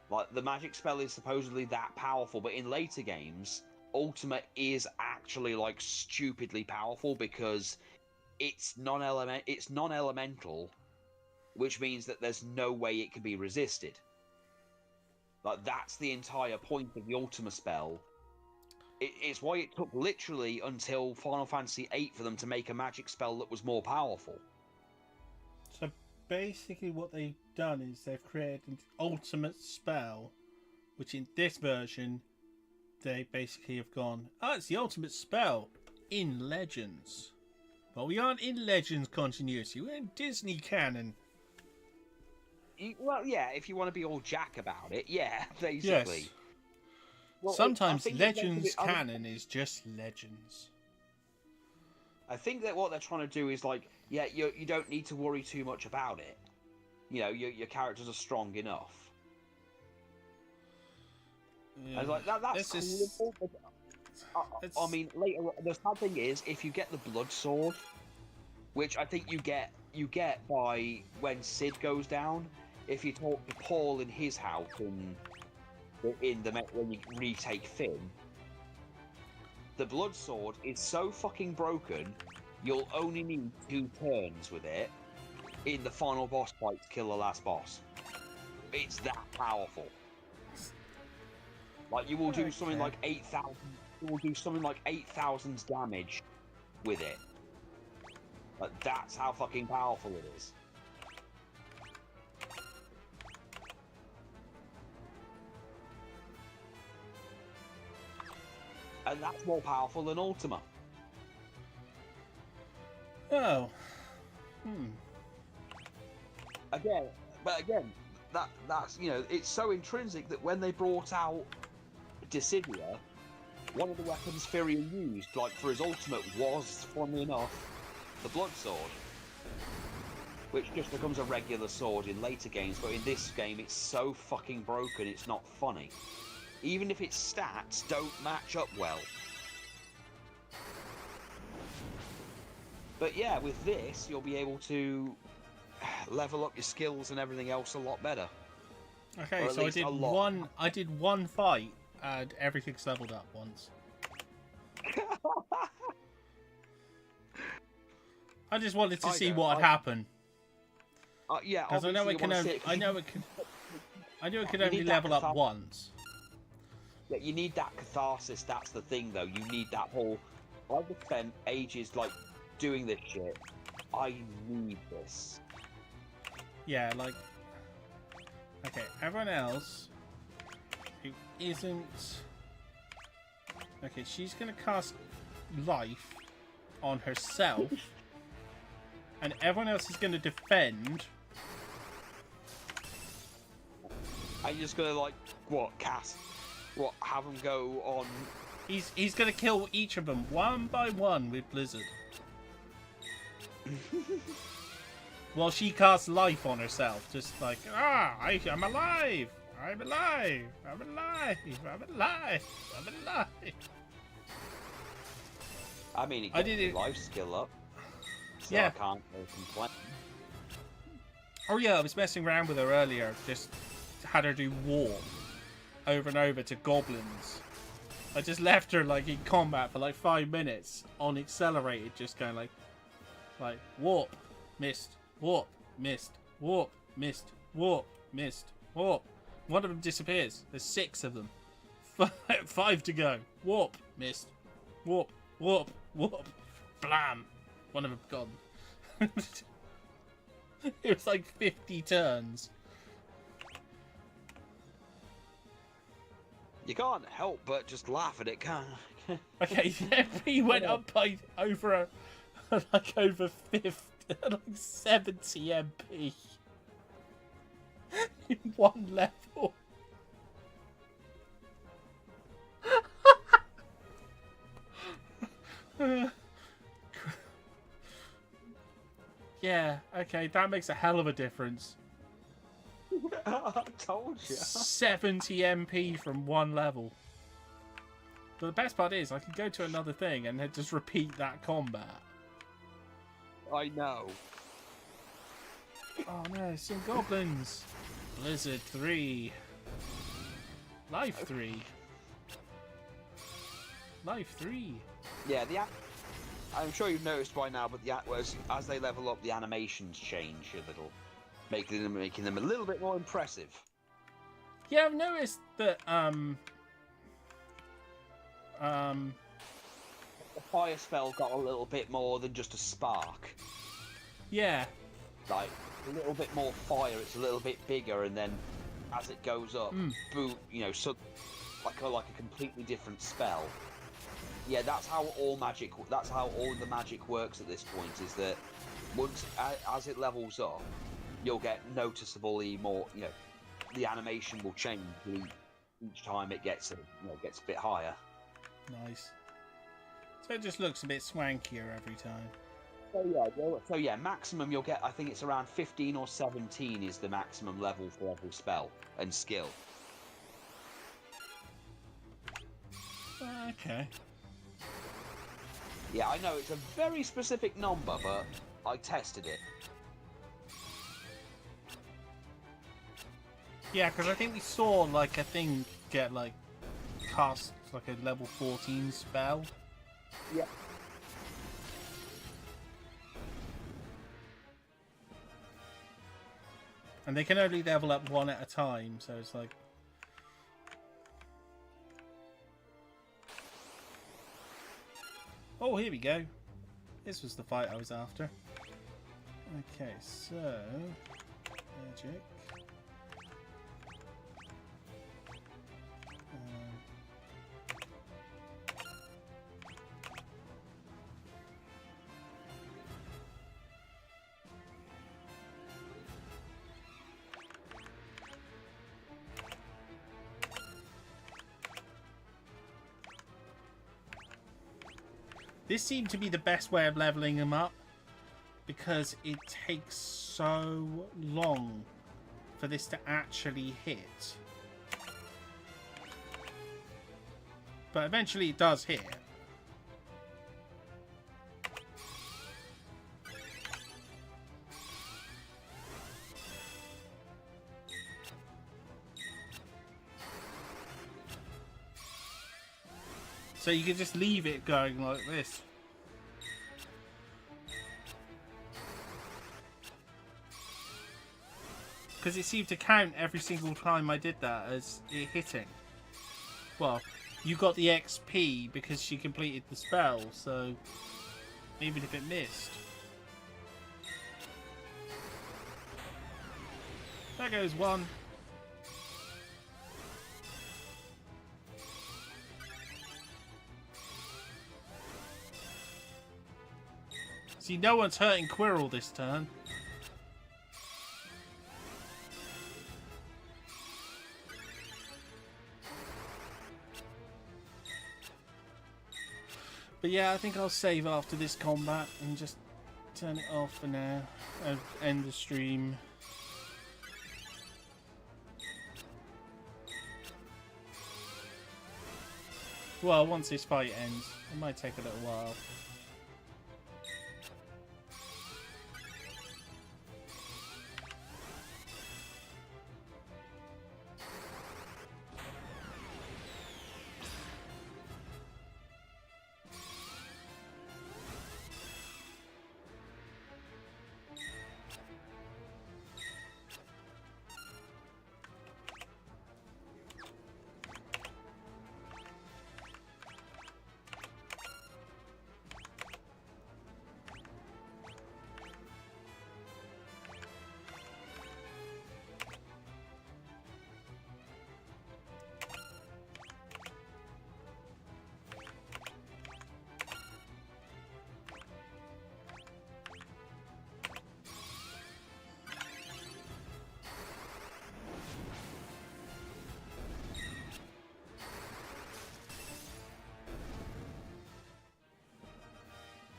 Like, the magic spell is supposedly that powerful, but in later games, Ultima is actually, like, stupidly powerful because it's non-elemental, which means that there's no way it can be resisted. Like, that's the entire point of the Ultima spell. It's why it took literally until Final Fantasy VIII for them to make a magic spell that was more powerful. So basically what they've done is they've created an ultimate spell, which in this version, they basically have gone, it's the ultimate spell in Legends. But we aren't in Legends continuity, we're in Disney canon. Well, yeah, if you want to be all jack about it, yeah, basically. Yes. Well, sometimes Legends canon is just Legends. I think that what they're trying to do is like, yeah, you don't need to worry too much about it. You know, your characters are strong enough. Yeah. I was like, that's cool. I mean, later, the sad thing is, if you get the blood sword, which I think you get by when Sid goes down. If you talk to Paul in his house when you retake Finn, the blood sword is so fucking broken, you'll only need 2 turns with it in the final boss fight to kill the last boss. It's that powerful. Like, you will do something like 8,000. You will do something like 8,000 damage with it. Like, that's how fucking powerful it is. And that's more powerful than Ultima. Oh. Again, that's it's so intrinsic that when they brought out Dissidia, one of the weapons Firion used, like for his ultimate, was, funnily enough, the blood sword, which just becomes a regular sword in later games. But in this game, it's so fucking broken, it's not funny. Even if its stats don't match up well. But yeah, with this, you'll be able to level up your skills and everything else a lot better. Okay, so I did one fight and everything's leveled up once. I just wanted to see what had happened. Yeah, because I know it can only level up once. Yeah, you need that catharsis. That's the thing, though. You need that whole. I've spent ages like doing this shit. I need this. Yeah, like. Okay, everyone else who isn't. Okay, she's gonna cast life on herself, and everyone else is gonna defend. Are you just gonna like what cast? What have them go on? He's gonna kill each of them one by one with Blizzard. Well, she casts life on herself, just like, I'm alive! I'm alive! I'm alive! I'm alive! I'm alive! I mean, it I gets did the it- life skill up, so Yeah. I can't really complain. Oh yeah, I was messing around with her earlier, just had her do warp over and over to goblins. I just left her like in combat for like 5 minutes on accelerated, just going like warp, missed, warp, missed, warp, missed, warp, missed, warp. One of them disappears. There's 6 of them. 5 to go. Warp, missed, warp, warp, warp, blam. One of them gone. It was like 50 turns. You can't help but just laugh at it, can you? Okay, he went up by over over 50, like 70 MP in one level. Yeah, okay, that makes a hell of a difference. I told you. 70 MP from one level. But the best part is, I can go to another thing and then just repeat that combat. I know. Oh no, some goblins! Blizzard 3. Life 3. Life 3. Yeah, I'm sure you've noticed by now, but as they level up, the animations change a little, making them a little bit more impressive. Yeah, I've noticed that, The fire spell got a little bit more than just a spark. yeah. Like, a little bit more fire, it's a little bit bigger, and then as it goes up, boom, so like a completely different spell. Yeah, that's how all the magic works at this point, is that once, as it levels up, you'll get noticeably more, the animation will change each time it gets a bit higher. Nice. So it just looks a bit swankier every time. So yeah, maximum you'll get, I think it's around 15 or 17 is the maximum level for every spell and skill. Okay. Yeah, I know, it's a very specific number, but I tested it. Yeah, because I think we saw like a thing get like cast like a level 14 spell. Yeah. And they can only level up one at a time, so it's like... Oh, here we go. This was the fight I was after. Okay, so... Magic. This seemed to be the best way of leveling them up, because it takes so long for this to actually hit. But eventually it does hit. So you can just leave it going like this. Because it seemed to count every single time I did that as it hitting. well, you got the XP because she completed the spell, so even if it missed. There goes one. See, no one's hurting Quirrell this turn. But yeah, I think I'll save after this combat and just turn it off for now and end the stream. Well, once this fight ends, it might take a little while.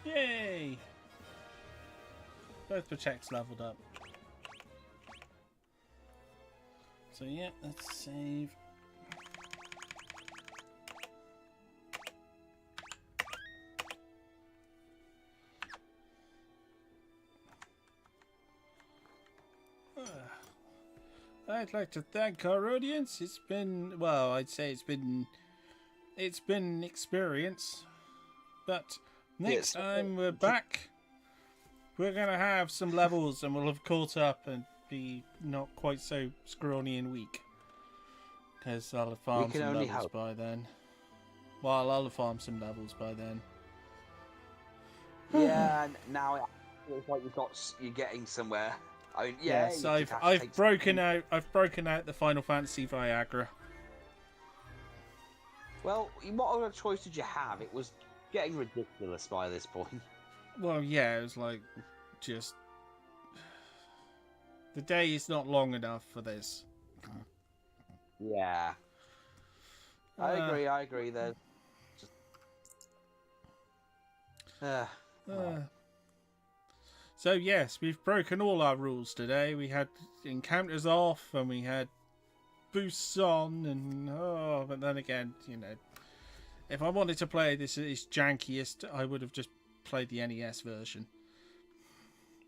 Yay! Both protects leveled up. So yeah, let's save. I'd like to thank our audience. It's been, well, I'd say it's been an experience, but next time we're back, we're going to have some levels and we'll have caught up and be not quite so scrawny and weak. Because I'll have farmed some levels by then. Well, I'll have farmed some levels by then. Yeah, now it feels like you're getting somewhere. I mean, yeah, yes, I've broken out the Final Fantasy Viagra. Well, what other choice did you have? It was getting ridiculous by this point. Well, yeah, it was like, just... The day is not long enough for this. Yeah. I agree, there's just... So, yes, we've broken all our rules today. We had encounters off, and we had boosts on, and... Oh, but then again, you know... If I wanted to play this at its jankiest, I would have just played the NES version.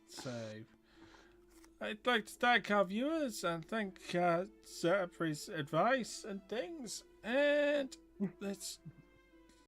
So, I'd like to thank our viewers and thank Sir for his advice and things. And let's